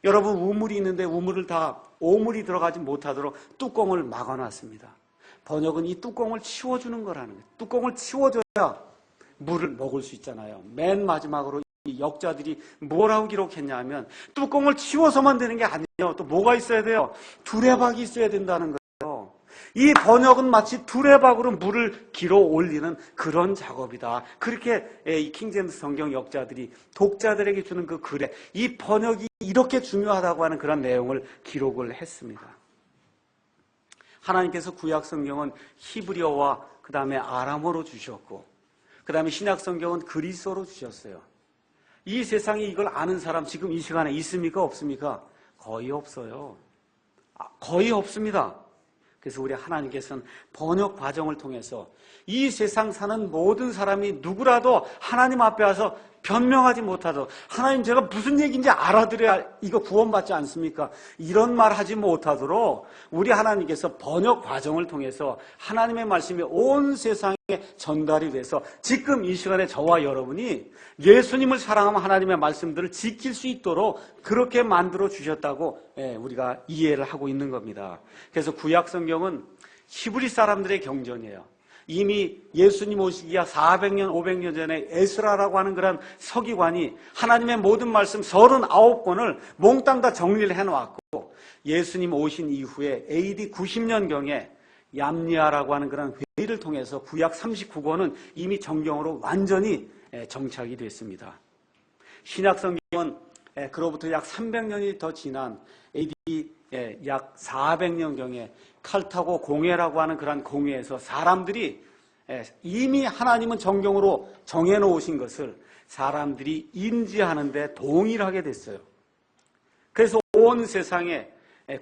여러분, 우물이 있는데 우물을 다 오물이 들어가지 못하도록 뚜껑을 막아놨습니다. 번역은 이 뚜껑을 치워주는 거라는 거예요. 뚜껑을 치워줘야 물을 먹을 수 있잖아요. 맨 마지막으로 이 역자들이 뭐라고 기록했냐 면 뚜껑을 치워서만 되는 게 아니에요. 또 뭐가 있어야 돼요? 두레박이 있어야 된다는 거예요. 이 번역은 마치 두레박으로 물을 길어 올리는 그런 작업이다. 그렇게 이 킹제임스 성경 역자들이 독자들에게 주는 그 글에 이 번역이 이렇게 중요하다고 하는 그런 내용을 기록을 했습니다. 하나님께서 구약 성경은 히브리어와 그 다음에 아람어로 주셨고 그 다음에 신약 성경은 그리스어로 주셨어요. 이 세상에 이걸 아는 사람 지금 이 시간에 있습니까? 없습니까? 거의 없어요. 거의 없습니다. 그래서 우리 하나님께서는 번역 과정을 통해서 이 세상 사는 모든 사람이 누구라도 하나님 앞에 와서 변명하지 못하도록 하나님 제가 무슨 얘기인지 알아들어야 이거 구원받지 않습니까? 이런 말 하지 못하도록 우리 하나님께서 번역 과정을 통해서 하나님의 말씀이 온 세상에 전달이 돼서 지금 이 시간에 저와 여러분이 예수님을 사랑하면 하나님의 말씀들을 지킬 수 있도록 그렇게 만들어 주셨다고 우리가 이해를 하고 있는 겁니다. 그래서 구약 성경은 히브리 사람들의 경전이에요. 이미 예수님 오시기야 400년, 500년 전에 에스라라고 하는 그런 서기관이 하나님의 모든 말씀 39권을 몽땅 다 정리를 해놓았고 예수님 오신 이후에 AD 90년경에 얌리아라고 하는 그런 회의를 통해서 구약 39권은 이미 정경으로 완전히 정착이 됐습니다. 신약 성경은 그로부터 약 300년이 더 지난 AD 약 400년경에 칼타고 공회라고 하는 그런 공회에서 사람들이 이미 하나님은 정경으로 정해놓으신 것을 사람들이 인지하는데 동의를 하게 됐어요. 그래서 온 세상에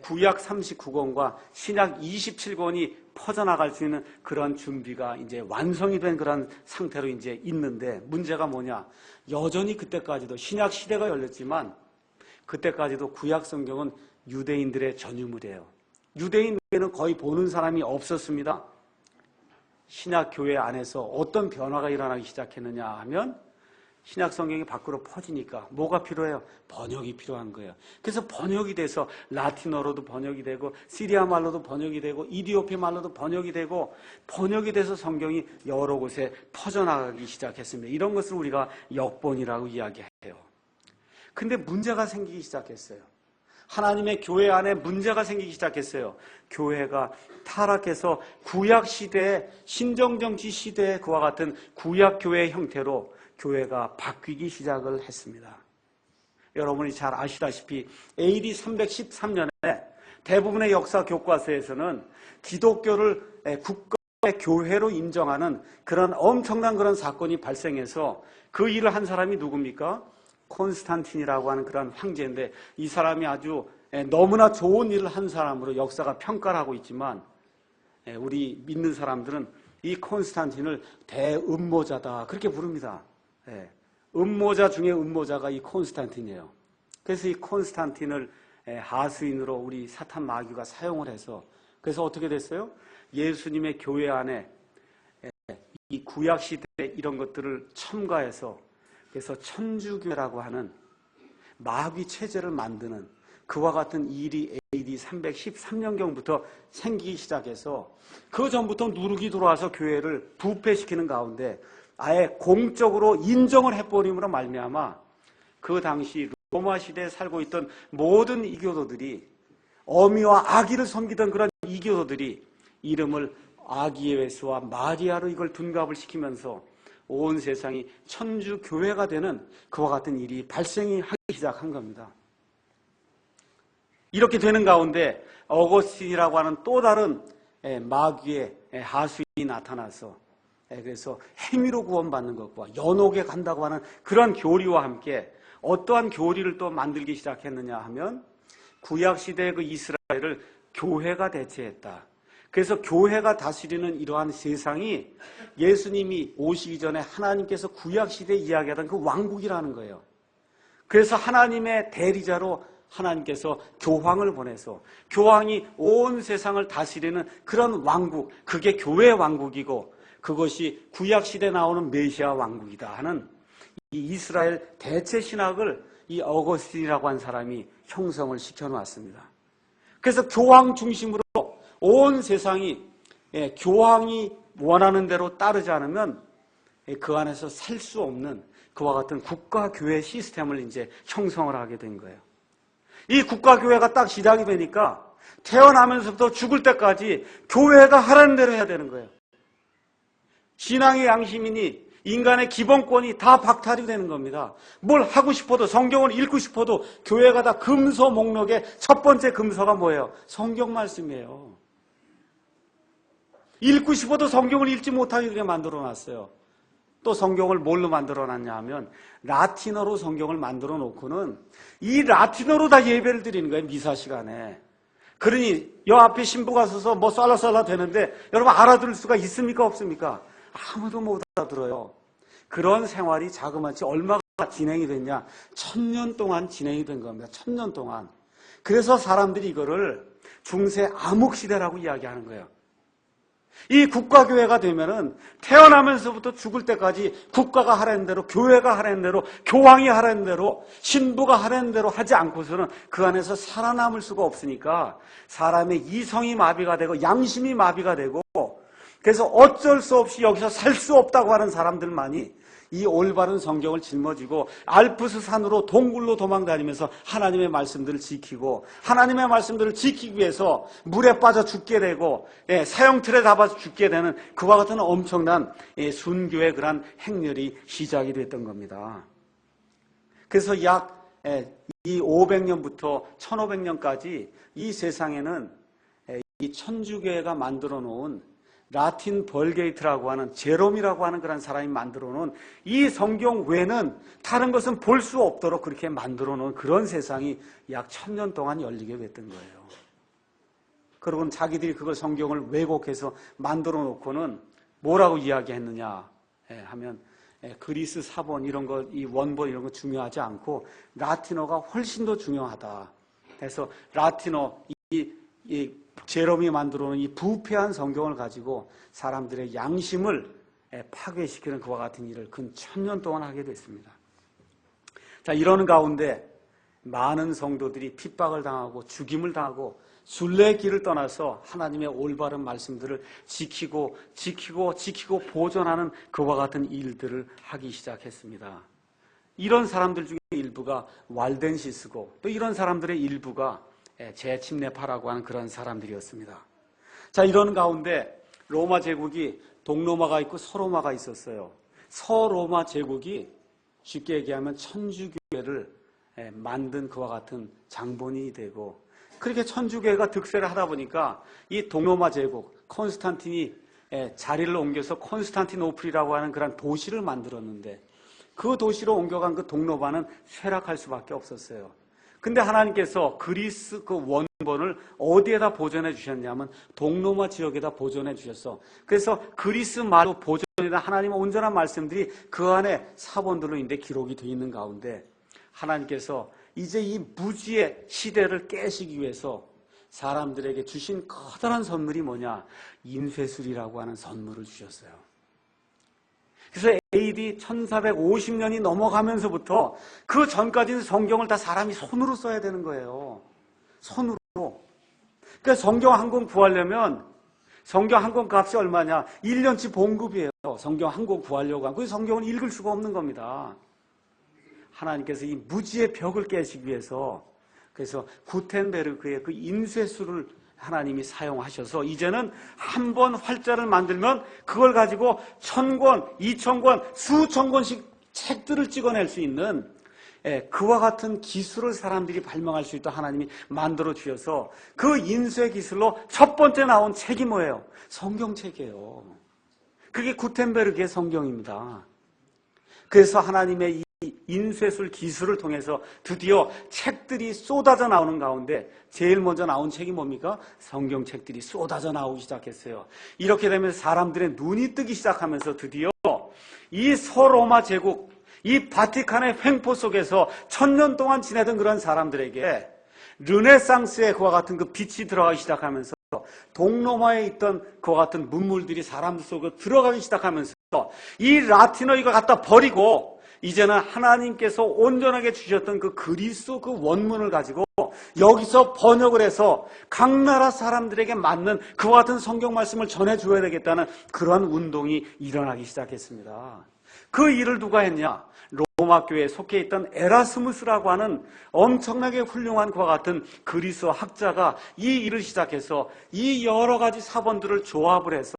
구약 39권과 신약 27권이 퍼져나갈 수 있는 그런 준비가 이제 완성이 된 그런 상태로 이제 있는데 문제가 뭐냐? 여전히 그때까지도 신약 시대가 열렸지만 그때까지도 구약 성경은 유대인들의 전유물이에요. 유대인 외에는 거의 보는 사람이 없었습니다. 신약 교회 안에서 어떤 변화가 일어나기 시작했느냐 하면 신약 성경이 밖으로 퍼지니까 뭐가 필요해요? 번역이 필요한 거예요. 그래서 번역이 돼서 라틴어로도 번역이 되고 시리아 말로도 번역이 되고 이디오피아 말로도 번역이 되고 번역이 돼서 성경이 여러 곳에 퍼져나가기 시작했습니다. 이런 것을 우리가 역번이라고 이야기해요. 근데 문제가 생기기 시작했어요. 하나님의 교회 안에 문제가 생기기 시작했어요. 교회가 타락해서 구약 시대에 신정정치 시대에 그와 같은 구약 교회의 형태로 교회가 바뀌기 시작을 했습니다. 여러분이 잘 아시다시피 AD 313년에 대부분의 역사 교과서에서는 기독교를 국가의 교회로 인정하는 그런 엄청난 그런 사건이 발생해서 그 일을 한 사람이 누굽니까? 콘스탄틴이라고 하는 그런 황제인데 이 사람이 아주 너무나 좋은 일을 한 사람으로 역사가 평가를 하고 있지만 우리 믿는 사람들은 이 콘스탄틴을 대음모자다 그렇게 부릅니다. 음모자 중에 음모자가 이 콘스탄틴이에요. 그래서 이 콘스탄틴을 하수인으로 우리 사탄 마귀가 사용을 해서 그래서 어떻게 됐어요? 예수님의 교회 안에 이 구약시대 이런 것들을 첨가해서 그래서 천주교라고 하는 마귀 체제를 만드는 그와 같은 일이 AD 313년경부터 생기기 시작해서 그 전부터 누룩이 들어와서 교회를 부패시키는 가운데 아예 공적으로 인정을 해버림으로 말미암아 그 당시 로마 시대에 살고 있던 모든 이교도들이 어미와 아기를 섬기던 그런 이교도들이 이름을 아기예수와 마리아로 이걸 둔갑을 시키면서 온 세상이 천주교회가 되는 그와 같은 일이 발생이 하기 시작한 겁니다. 이렇게 되는 가운데 어거스틴이라고 하는 또 다른 마귀의 하수인이 나타나서 그래서 행위로 구원받는 것과 연옥에 간다고 하는 그런 교리와 함께 어떠한 교리를 또 만들기 시작했느냐 하면 구약시대의 그 이스라엘을 교회가 대체했다. 그래서 교회가 다스리는 이러한 세상이 예수님이 오시기 전에 하나님께서 구약시대에 이야기하던 그 왕국이라는 거예요. 그래서 하나님의 대리자로 하나님께서 교황을 보내서 교황이 온 세상을 다스리는 그런 왕국, 그게 교회의 왕국이고 그것이 구약시대에 나오는 메시아 왕국이다 하는 이 이스라엘 대체 신학을 이 어거스틴이라고 한 사람이 형성을 시켜놓았습니다. 그래서 교황 중심으로 온 세상이 교황이 원하는 대로 따르지 않으면 그 안에서 살 수 없는 그와 같은 국가교회 시스템을 이제 형성을 하게 된 거예요. 이 국가교회가 딱 시작이 되니까 태어나면서부터 죽을 때까지 교회가 하라는 대로 해야 되는 거예요. 신앙의 양심이니 인간의 기본권이 다 박탈이 되는 겁니다. 뭘 하고 싶어도 성경을 읽고 싶어도 교회가 다 금서 목록의 첫 번째 금서가 뭐예요? 성경 말씀이에요. 읽고 싶어도 성경을 읽지 못하게 그렇게 만들어놨어요. 또 성경을 뭘로 만들어놨냐 하면 라틴어로 성경을 만들어 놓고는 이 라틴어로 다 예배를 드리는 거예요. 미사 시간에. 그러니 여 앞에 신부가 서서 뭐 쌀라쌀라 되는데 여러분 알아들을 수가 있습니까? 없습니까? 아무도 못 알아들어요. 그런 생활이 자그마치 얼마가 진행이 됐냐? 1000년 동안 진행이 된 겁니다. 1000년 동안. 그래서 사람들이 이거를 중세 암흑시대라고 이야기하는 거예요. 이 국가교회가 되면은 태어나면서부터 죽을 때까지 국가가 하라는 대로, 교회가 하라는 대로, 교황이 하라는 대로, 신부가 하라는 대로 하지 않고서는 그 안에서 살아남을 수가 없으니까 사람의 이성이 마비가 되고 양심이 마비가 되고 그래서 어쩔 수 없이 여기서 살 수 없다고 하는 사람들만이 이 올바른 성경을 짊어지고 알프스 산으로 동굴로 도망다니면서 하나님의 말씀들을 지키고 하나님의 말씀들을 지키기 위해서 물에 빠져 죽게 되고 사형틀에 잡아서 죽게 되는 그와 같은 엄청난 순교의 그런 행렬이 시작이 됐던 겁니다. 그래서 약 이 500년부터 1500년까지 이 세상에는 이 천주교회가 만들어 놓은 라틴 벌게이트라고 하는 제롬이라고 하는 그런 사람이 만들어 놓은 이 성경 외에는 다른 것은 볼 수 없도록 그렇게 만들어 놓은 그런 세상이 약 1000년 동안 열리게 됐던 거예요. 그러고는 자기들이 그걸 성경을 왜곡해서 만들어 놓고는 뭐라고 이야기했느냐 하면 그리스 사본 이런 거, 이 원본 이런 거 중요하지 않고 라틴어가 훨씬 더 중요하다. 그래서 라틴어 이 제롬이 만들어놓은 이 부패한 성경을 가지고 사람들의 양심을 파괴시키는 그와 같은 일을 근 1000년 동안 하게 됐습니다. 자, 이러는 가운데 많은 성도들이 핍박을 당하고 죽임을 당하고 순례의 길을 떠나서 하나님의 올바른 말씀들을 지키고 보존하는 그와 같은 일들을 하기 시작했습니다. 이런 사람들 중에 일부가 왈덴시스고 또 이런 사람들의 일부가 재침례파라고 하는 그런 사람들이었습니다. 자, 이런 가운데 로마 제국이 동로마가 있고 서로마가 있었어요. 서로마 제국이 쉽게 얘기하면 천주교회를 만든 그와 같은 장본인이 되고 그렇게 천주교회가 득세를 하다 보니까 이 동로마 제국 콘스탄틴이 자리를 옮겨서 콘스탄티노플이라고 하는 그런 도시를 만들었는데 그 도시로 옮겨간 그 동로마는 쇠락할 수밖에 없었어요. 근데 하나님께서 그리스 그 원본을 어디에다 보존해 주셨냐면 동로마 지역에다 보존해 주셨어. 그래서 그리스 말로 보존이나 하나님의 온전한 말씀들이 그 안에 사본들로 인데 기록이 되어 있는 가운데 하나님께서 이제 이 무지의 시대를 깨시기 위해서 사람들에게 주신 커다란 선물이 뭐냐? 인쇄술이라고 하는 선물을 주셨어요. 그래서 AD 1450년이 넘어가면서부터 그 전까지는 성경을 다 사람이 손으로 써야 되는 거예요. 손으로. 그러니까 성경 한 권 구하려면 성경 한 권 값이 얼마냐? 1년치 봉급이에요. 성경 한 권 구하려고 하면. 그 성경을 읽을 수가 없는 겁니다. 하나님께서 이 무지의 벽을 깨시기 위해서 그래서 구텐베르크의 그 인쇄술을 하나님이 사용하셔서 이제는 한 번 활자를 만들면 그걸 가지고 1000권, 2000권, 수천 권씩 책들을 찍어낼 수 있는 그와 같은 기술을 사람들이 발명할 수 있도록 하나님이 만들어 주셔서 그 인쇄 기술로 첫 번째 나온 책이 뭐예요? 성경책이에요. 그게 구텐베르그의 성경입니다. 그래서 하나님의 이 인쇄술 기술을 통해서 드디어 책들이 쏟아져 나오는 가운데 제일 먼저 나온 책이 뭡니까? 성경책들이 쏟아져 나오기 시작했어요. 이렇게 되면서 사람들의 눈이 뜨기 시작하면서 드디어 이 서로마 제국, 이 바티칸의 횡포 속에서 1000년 동안 지내던 그런 사람들에게 르네상스의 그와 같은 그 빛이 들어가기 시작하면서 동로마에 있던 그와 같은 문물들이 사람들 속으로 들어가기 시작하면서 이 라틴어이가 갖다 버리고 이제는 하나님께서 온전하게 주셨던 그 그리스도 그 원문을 가지고 여기서 번역을 해서 각 나라 사람들에게 맞는 그와 같은 성경 말씀을 전해줘야 되겠다는 그런 운동이 일어나기 시작했습니다. 그 일을 누가 했냐? 로마 교회에 속해 있던 에라스무스라고 하는 엄청나게 훌륭한 그와 같은 그리스어 학자가 이 일을 시작해서 이 여러 가지 사본들을 조합을 해서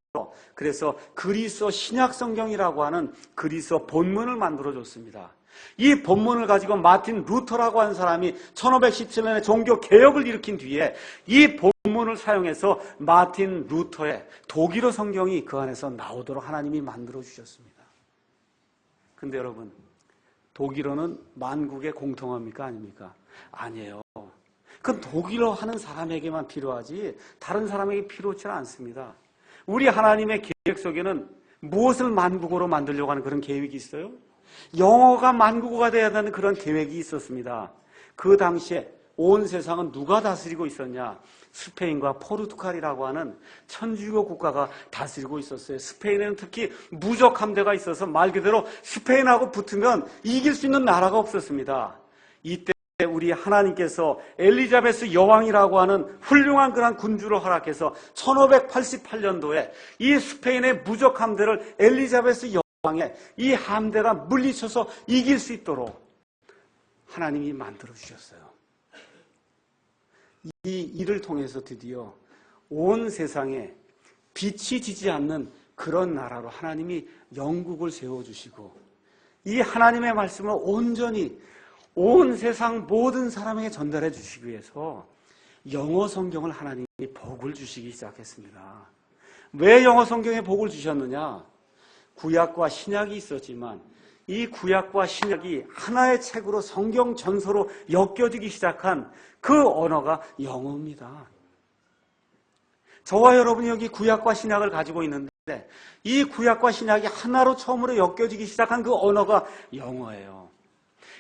그래서 그리스어 신약 성경이라고 하는 그리스어 본문을 만들어줬습니다. 이 본문을 가지고 마틴 루터라고 하는 사람이 1517년에 종교 개혁을 일으킨 뒤에 이 본문을 사용해서 마틴 루터의 독일어 성경이 그 안에서 나오도록 하나님이 만들어주셨습니다. 근데 여러분, 독일어는 만국의 공통어입니까? 아닙니까? 아니에요. 그건 독일어 하는 사람에게만 필요하지 다른 사람에게 필요치는 않습니다. 우리 하나님의 계획 속에는 무엇을 만국어로 만들려고 하는 그런 계획이 있어요? 영어가 만국어가 되어야 하는 그런 계획이 있었습니다. 그 당시에 온 세상은 누가 다스리고 있었냐? 스페인과 포르투갈이라고 하는 천주교 국가가 다스리고 있었어요. 스페인에는 특히 무적 함대가 있어서 말 그대로 스페인하고 붙으면 이길 수 있는 나라가 없었습니다. 이때 우리 하나님께서 엘리자베스 여왕이라고 하는 훌륭한 그런 군주를 허락해서 1588년도에 이 스페인의 무적 함대를 엘리자베스 여왕의 이 함대가 물리쳐서 이길 수 있도록 하나님이 만들어 주셨어요. 이 일을 통해서 드디어 온 세상에 빛이 지지 않는 그런 나라로 하나님이 영국을 세워주시고 이 하나님의 말씀을 온전히 온 세상 모든 사람에게 전달해 주시기 위해서 영어 성경을 하나님이 복을 주시기 시작했습니다. 왜 영어 성경에 복을 주셨느냐? 구약과 신약이 있었지만 이 구약과 신약이 하나의 책으로 성경 전서로 엮여지기 시작한 그 언어가 영어입니다. 저와 여러분이 여기 구약과 신약을 가지고 있는데 이 구약과 신약이 하나로 처음으로 엮여지기 시작한 그 언어가 영어예요.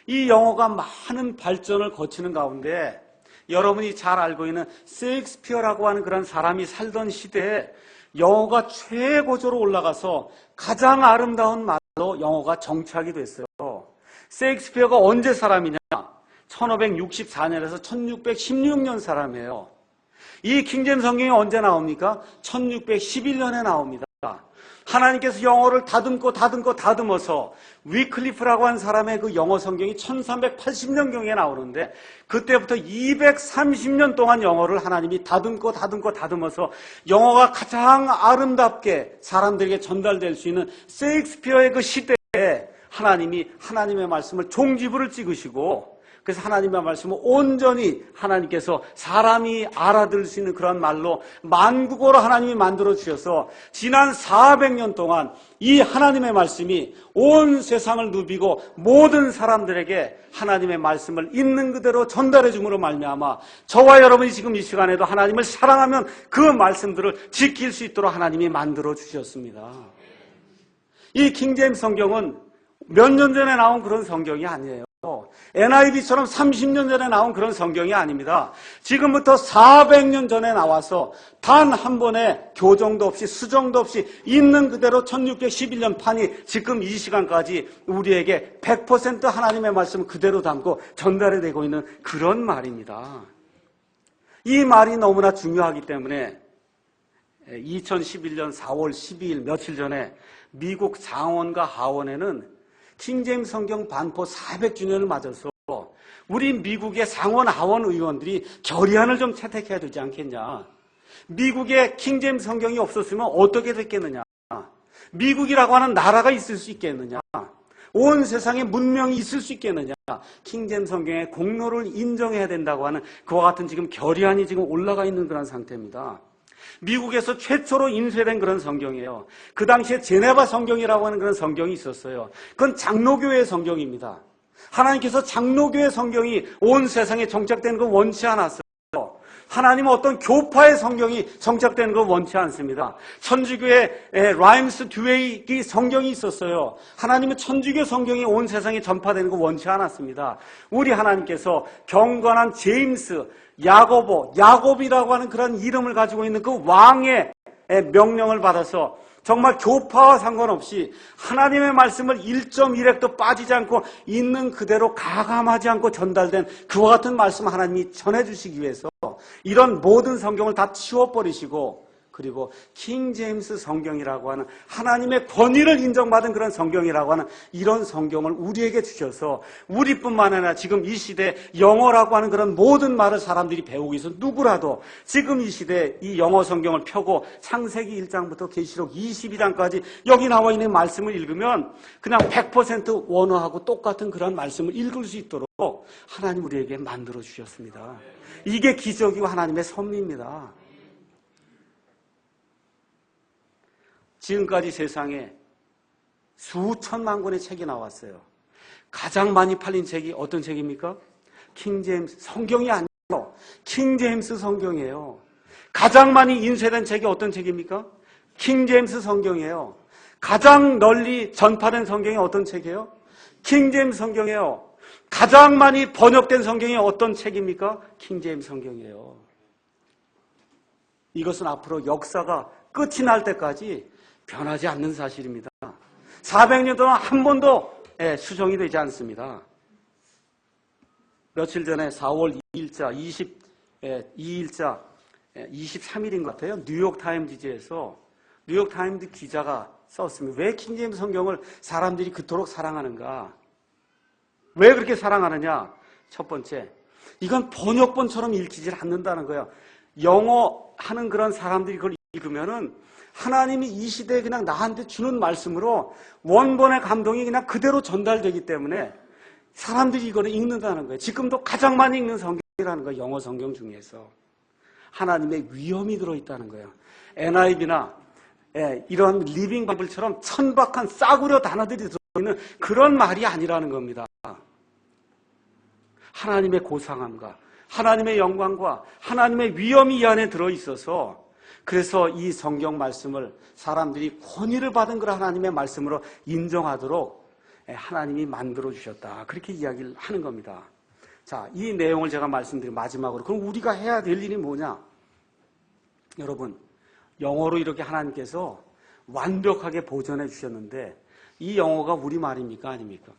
이 영어가 많은 발전을 거치는 가운데 여러분이 잘 알고 있는 셰익스피어라고 하는 그런 사람이 살던 시대에 영어가 최고조로 올라가서 가장 아름다운 말로 영어가 정착이 됐어요. 셰익스피어가 언제 사람이냐? 1564년에서 1616년 사람이에요. 이 킹제임스 성경이 언제 나옵니까? 1611년에 나옵니다. 하나님께서 영어를 다듬어서 위클리프라고 한 사람의 그 영어 성경이 1380년경에 나오는데 그때부터 230년 동안 영어를 하나님이 다듬어서 영어가 가장 아름답게 사람들에게 전달될 수 있는 셰익스피어의 그 시대에 하나님이 하나님의 말씀을 종지부를 찍으시고 그래서 하나님의 말씀을 온전히 하나님께서 사람이 알아들을 수 있는 그런 말로 만국어로 하나님이 만들어 주셔서 지난 400년 동안 이 하나님의 말씀이 온 세상을 누비고 모든 사람들에게 하나님의 말씀을 있는 그대로 전달해 줌으로 말미암아 저와 여러분이 지금 이 시간에도 하나님을 사랑하면 그 말씀들을 지킬 수 있도록 하나님이 만들어 주셨습니다. 이 킹제임스 성경은 몇 년 전에 나온 그런 성경이 아니에요. NIV처럼 30년 전에 나온 그런 성경이 아닙니다. 지금부터 400년 전에 나와서 단 한 번의 교정도 없이 수정도 없이 있는 그대로 1611년 판이 지금 이 시간까지 우리에게 100% 하나님의 말씀을 그대로 담고 전달이 되고 있는 그런 말입니다. 이 말이 너무나 중요하기 때문에 2011년 4월 12일 며칠 전에 미국 상원과 하원에는 킹제임스 성경 반포 400주년을 맞아서 우리 미국의 상원 하원 의원들이 결의안을 좀 채택해야 되지 않겠냐. 미국에 킹제임스 성경이 없었으면 어떻게 됐겠느냐. 미국이라고 하는 나라가 있을 수 있겠느냐. 온 세상에 문명이 있을 수 있겠느냐. 킹제임스 성경의 공로를 인정해야 된다고 하는 그와 같은 지금 결의안이 지금 올라가 있는 그런 상태입니다. 미국에서 최초로 인쇄된 그런 성경이에요. 그 당시에 제네바 성경이라고 하는 그런 성경이 있었어요. 그건 장로교회의 성경입니다. 하나님께서 장로교회 성경이 온 세상에 정착되는 걸 원치 않았어요. 하나님은 어떤 교파의 성경이 정착되는 걸 원치 않습니다. 천주교의 라임스 듀웨이 성경이 있었어요. 하나님은 천주교 성경이 온 세상에 전파되는 걸 원치 않았습니다. 우리 하나님께서 경건한 제임스, 야곱이라고 하는 그런 이름을 가지고 있는 그 왕의 명령을 받아서 정말 교파와 상관없이 하나님의 말씀을 1.1획도 빠지지 않고 있는 그대로 가감하지 않고 전달된 그와 같은 말씀 하나님이 전해주시기 위해서 이런 모든 성경을 다 치워버리시고 그리고 킹 제임스 성경이라고 하는 하나님의 권위를 인정받은 그런 성경이라고 하는 이런 성경을 우리에게 주셔서 우리뿐만 아니라 지금 이 시대 영어라고 하는 그런 모든 말을 사람들이 배우고 있어 누구라도 지금 이 시대 이 영어 성경을 펴고 창세기 1장부터 계시록 22장까지 여기 나와 있는 말씀을 읽으면 그냥 100% 원어하고 똑같은 그런 말씀을 읽을 수 있도록 하나님 우리에게 만들어 주셨습니다. 이게 기적이고 하나님의 섭리입니다. 지금까지 세상에 수천만 권의 책이 나왔어요. 가장 많이 팔린 책이 어떤 책입니까? 킹 제임스 성경이 아니에요. 킹 제임스 성경이에요. 가장 많이 인쇄된 책이 어떤 책입니까? 킹 제임스 성경이에요. 가장 널리 전파된 성경이 어떤 책이에요? 킹 제임스 성경이에요. 가장 많이 번역된 성경이 어떤 책입니까? 킹 제임스 성경이에요. 이것은 앞으로 역사가 끝이 날 때까지 변하지 않는 사실입니다. 400년 동안 한 번도 수정이 되지 않습니다. 며칠 전에 4월 2일자, 22일자, 23일인 것 같아요. 뉴욕타임즈지에서 뉴욕타임즈 기자가 썼습니다. 왜 킹제임스 성경을 사람들이 그토록 사랑하는가? 왜 그렇게 사랑하느냐? 첫 번째, 이건 번역본처럼 읽히질 않는다는 거예요. 영어 하는 그런 사람들이 그걸 읽으면은 하나님이 이 시대에 그냥 나한테 주는 말씀으로 원본의 감동이 그냥 그대로 전달되기 때문에 사람들이 이거를 읽는다는 거예요. 지금도 가장 많이 읽는 성경이라는 거예요. 영어 성경 중에서. 하나님의 위엄이 들어있다는 거예요. NIV나 이런 리빙 바이블처럼 천박한 싸구려 단어들이 들어있는 그런 말이 아니라는 겁니다. 하나님의 고상함과 하나님의 영광과 하나님의 위엄이 이 안에 들어있어서 그래서 이 성경 말씀을 사람들이 권위를 받은 그런 하나님의 말씀으로 인정하도록 하나님이 만들어주셨다. 그렇게 이야기를 하는 겁니다. 자, 이 내용을 제가 말씀드린 마지막으로 그럼 우리가 해야 될 일이 뭐냐? 여러분, 영어로 이렇게 하나님께서 완벽하게 보존해 주셨는데 이 영어가 우리말입니까? 아닙니까?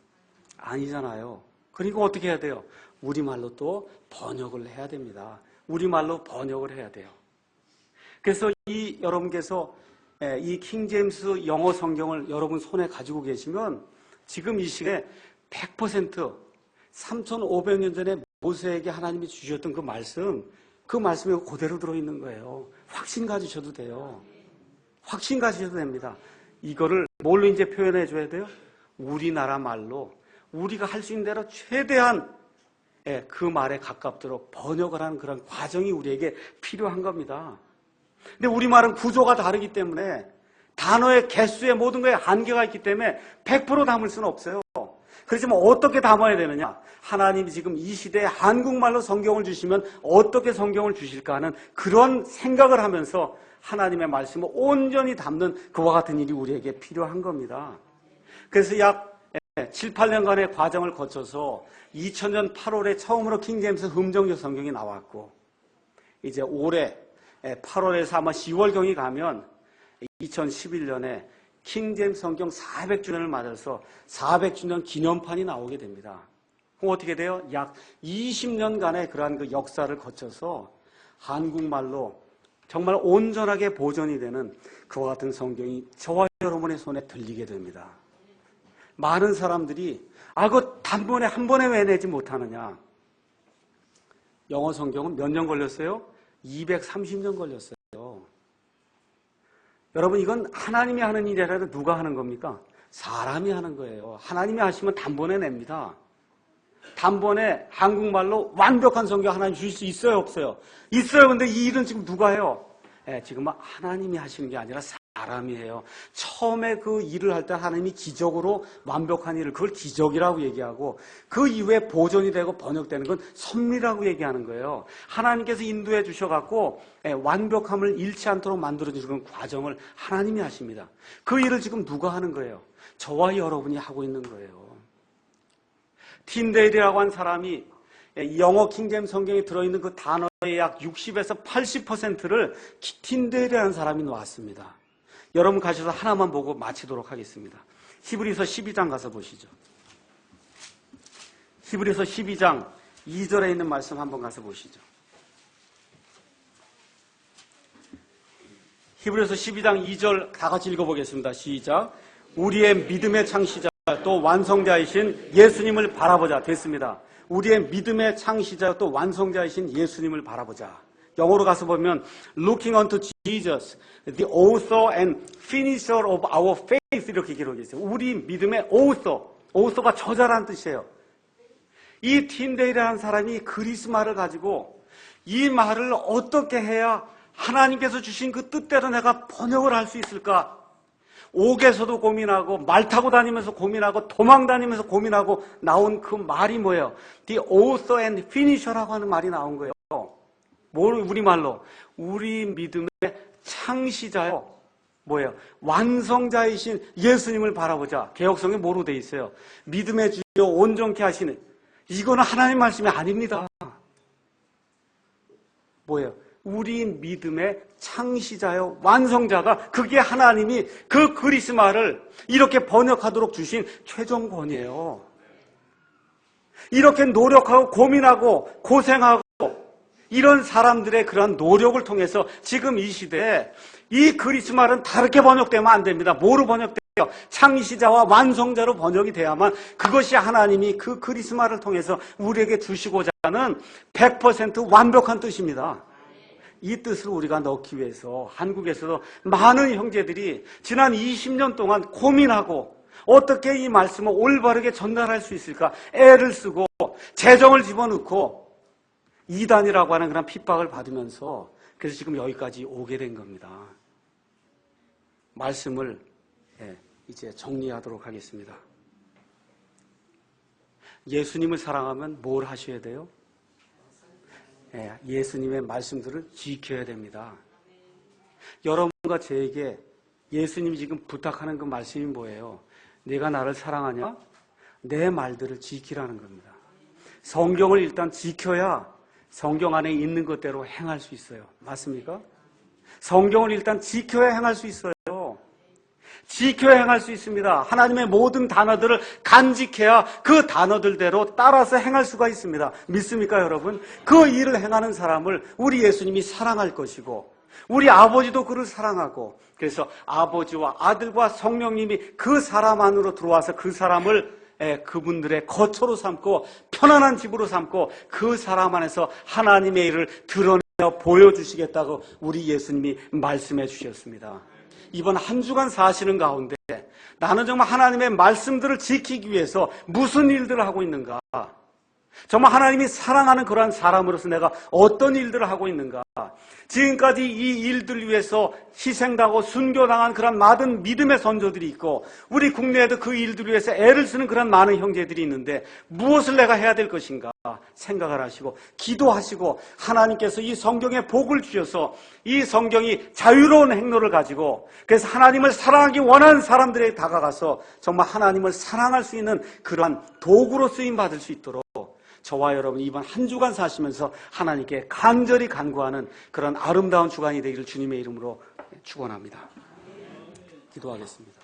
아니잖아요. 그리고 어떻게 해야 돼요? 우리말로 또 번역을 해야 됩니다. 우리말로 번역을 해야 돼요. 그래서 여러분께서 이 킹제임스 영어 성경을 여러분 손에 가지고 계시면 지금 이 시대에 100% 3,500년 전에 모세에게 하나님이 주셨던 그 말씀이 그대로 들어있는 거예요. 확신 가지셔도 돼요. 확신 가지셔도 됩니다. 이거를 뭘로 이제 표현해 줘야 돼요? 우리나라 말로 우리가 할 수 있는 대로 최대한 그 말에 가깝도록 번역을 하는 그런 과정이 우리에게 필요한 겁니다. 근데 우리말은 구조가 다르기 때문에 단어의 개수의 모든 거에 한계가 있기 때문에 100% 담을 수는 없어요. 그렇지만 어떻게 담아야 되느냐? 하나님이 지금 이 시대에 한국말로 성경을 주시면 어떻게 성경을 주실까 하는 그런 생각을 하면서 하나님의 말씀을 온전히 담는 그와 같은 일이 우리에게 필요한 겁니다. 그래서 약 7, 8년간의 과정을 거쳐서 2000년 8월에 처음으로 킹제임스 음정적 성경이 나왔고 이제 올해 8월에서 아마 10월경이 가면 2011년에 킹제임스 성경 400주년을 맞아서 400주년 기념판이 나오게 됩니다. 그럼 어떻게 돼요? 약 20년간의 그러한 그 역사를 거쳐서 한국말로 정말 온전하게 보존이 되는 그와 같은 성경이 저와 여러분의 손에 들리게 됩니다. 많은 사람들이 그거 단번에 한 번에 왜 내지 못하느냐? 영어 성경은 몇 년 걸렸어요? 230년 걸렸어요. 여러분 이건 하나님이 하는 일이 아니라 누가 하는 겁니까? 사람이 하는 거예요. 하나님이 하시면 단번에 냅니다. 단번에 한국말로 완벽한 성경 하나님 주실 수 있어요? 없어요? 있어요. 근데 이 일은 지금 누가 해요? 지금 하나님이 하시는 게 아니라 사람이에요. 처음에 그 일을 할 때 하나님이 기적으로 완벽한 일을 그걸 기적이라고 얘기하고 그 이후에 보존이 되고 번역되는 건 섭리라고 얘기하는 거예요. 하나님께서 인도해 주셔갖고 완벽함을 잃지 않도록 만들어주는 과정을 하나님이 하십니다. 그 일을 지금 누가 하는 거예요? 저와 여러분이 하고 있는 거예요. 틴데일이라고 한 사람이 영어 킹제임스 성경에 들어있는 그 단어의 약 60에서 80%를 틴데일이라는 사람이 놓았습니다. 여러분 가셔서 하나만 보고 마치도록 하겠습니다. 히브리서 12장 가서 보시죠. 히브리서 12장 2절에 있는 말씀 한번 가서 보시죠. 히브리서 12장 2절 다 같이 읽어보겠습니다. 시작. 우리의 믿음의 창시자 또 완성자이신 예수님을 바라보자. 됐습니다. 우리의 믿음의 창시자 또 완성자이신 예수님을 바라보자. 영어로 가서 보면 Looking unto Jesus, the author and finisher of our faith 이렇게 기록이 있어요. 우리 믿음의 author가 저자라는 뜻이에요. 이 틴데일이라는 사람이 그리스말을 가지고 이 말을 어떻게 해야 하나님께서 주신 그 뜻대로 내가 번역을 할 수 있을까? 옥에서도 고민하고 말 타고 다니면서 고민하고 도망 다니면서 고민하고 나온 그 말이 뭐예요? The author and finisher라고 하는 말이 나온 거예요. 뭘 우리말로? 우리 믿음의 창시자요. 뭐예요? 완성자이신 예수님을 바라보자. 개역성에 뭐로 돼 있어요? 믿음의 주여 온전케 하시는. 이거는 하나님 말씀이 아닙니다. 뭐예요? 우리 믿음의 창시자요 완성자가 그게 하나님이 그 그리스말을 이렇게 번역하도록 주신 최종권이에요. 이렇게 노력하고 고민하고 고생하고 이런 사람들의 그런 노력을 통해서 지금 이 시대에 이 그리스말은 다르게 번역되면 안 됩니다. 뭐로 번역돼요? 창시자와 완성자로 번역이 돼야만 그것이 하나님이 그 그리스말을 통해서 우리에게 주시고자 하는 100% 완벽한 뜻입니다. 이 뜻을 우리가 넣기 위해서 한국에서도 많은 형제들이 지난 20년 동안 고민하고 어떻게 이 말씀을 올바르게 전달할 수 있을까 애를 쓰고 재정을 집어넣고 이단이라고 하는 그런 핍박을 받으면서 그래서 지금 여기까지 오게 된 겁니다. 말씀을 이제 정리하도록 하겠습니다. 예수님을 사랑하면 뭘 하셔야 돼요? 예수님의 말씀들을 지켜야 됩니다. 여러분과 저에게 예수님이 지금 부탁하는 그 말씀이 뭐예요? 내가 나를 사랑하냐? 내 말들을 지키라는 겁니다. 성경을 일단 지켜야 성경 안에 있는 것대로 행할 수 있어요. 맞습니까? 성경을 일단 지켜야 행할 수 있어요. 지켜야 행할 수 있습니다. 하나님의 모든 단어들을 간직해야 그 단어들대로 따라서 행할 수가 있습니다. 믿습니까, 여러분? 그 일을 행하는 사람을 우리 예수님이 사랑할 것이고 우리 아버지도 그를 사랑하고 그래서 아버지와 아들과 성령님이 그 사람 안으로 들어와서 그 사람을 그분들의 거처로 삼고 편안한 집으로 삼고 그 사람 안에서 하나님의 일을 드러내어 보여주시겠다고 우리 예수님이 말씀해 주셨습니다. 이번 한 주간 사시는 가운데 나는 정말 하나님의 말씀들을 지키기 위해서 무슨 일들을 하고 있는가? 정말 하나님이 사랑하는 그러한 사람으로서 내가 어떤 일들을 하고 있는가? 지금까지 이 일들 위해서 희생당하고 순교당한 그런 많은 믿음의 선조들이 있고 우리 국내에도 그 일들 위해서 애를 쓰는 그런 많은 형제들이 있는데 무엇을 내가 해야 될 것인가 생각을 하시고 기도하시고 하나님께서 이 성경에 복을 주셔서 이 성경이 자유로운 행로를 가지고 그래서 하나님을 사랑하기 원하는 사람들에게 다가가서 정말 하나님을 사랑할 수 있는 그러한 도구로 쓰임받을 수 있도록 저와 여러분 이번 한 주간 사시면서 하나님께 간절히 간구하는 그런 아름다운 주간이 되기를 주님의 이름으로 축원합니다. 기도하겠습니다.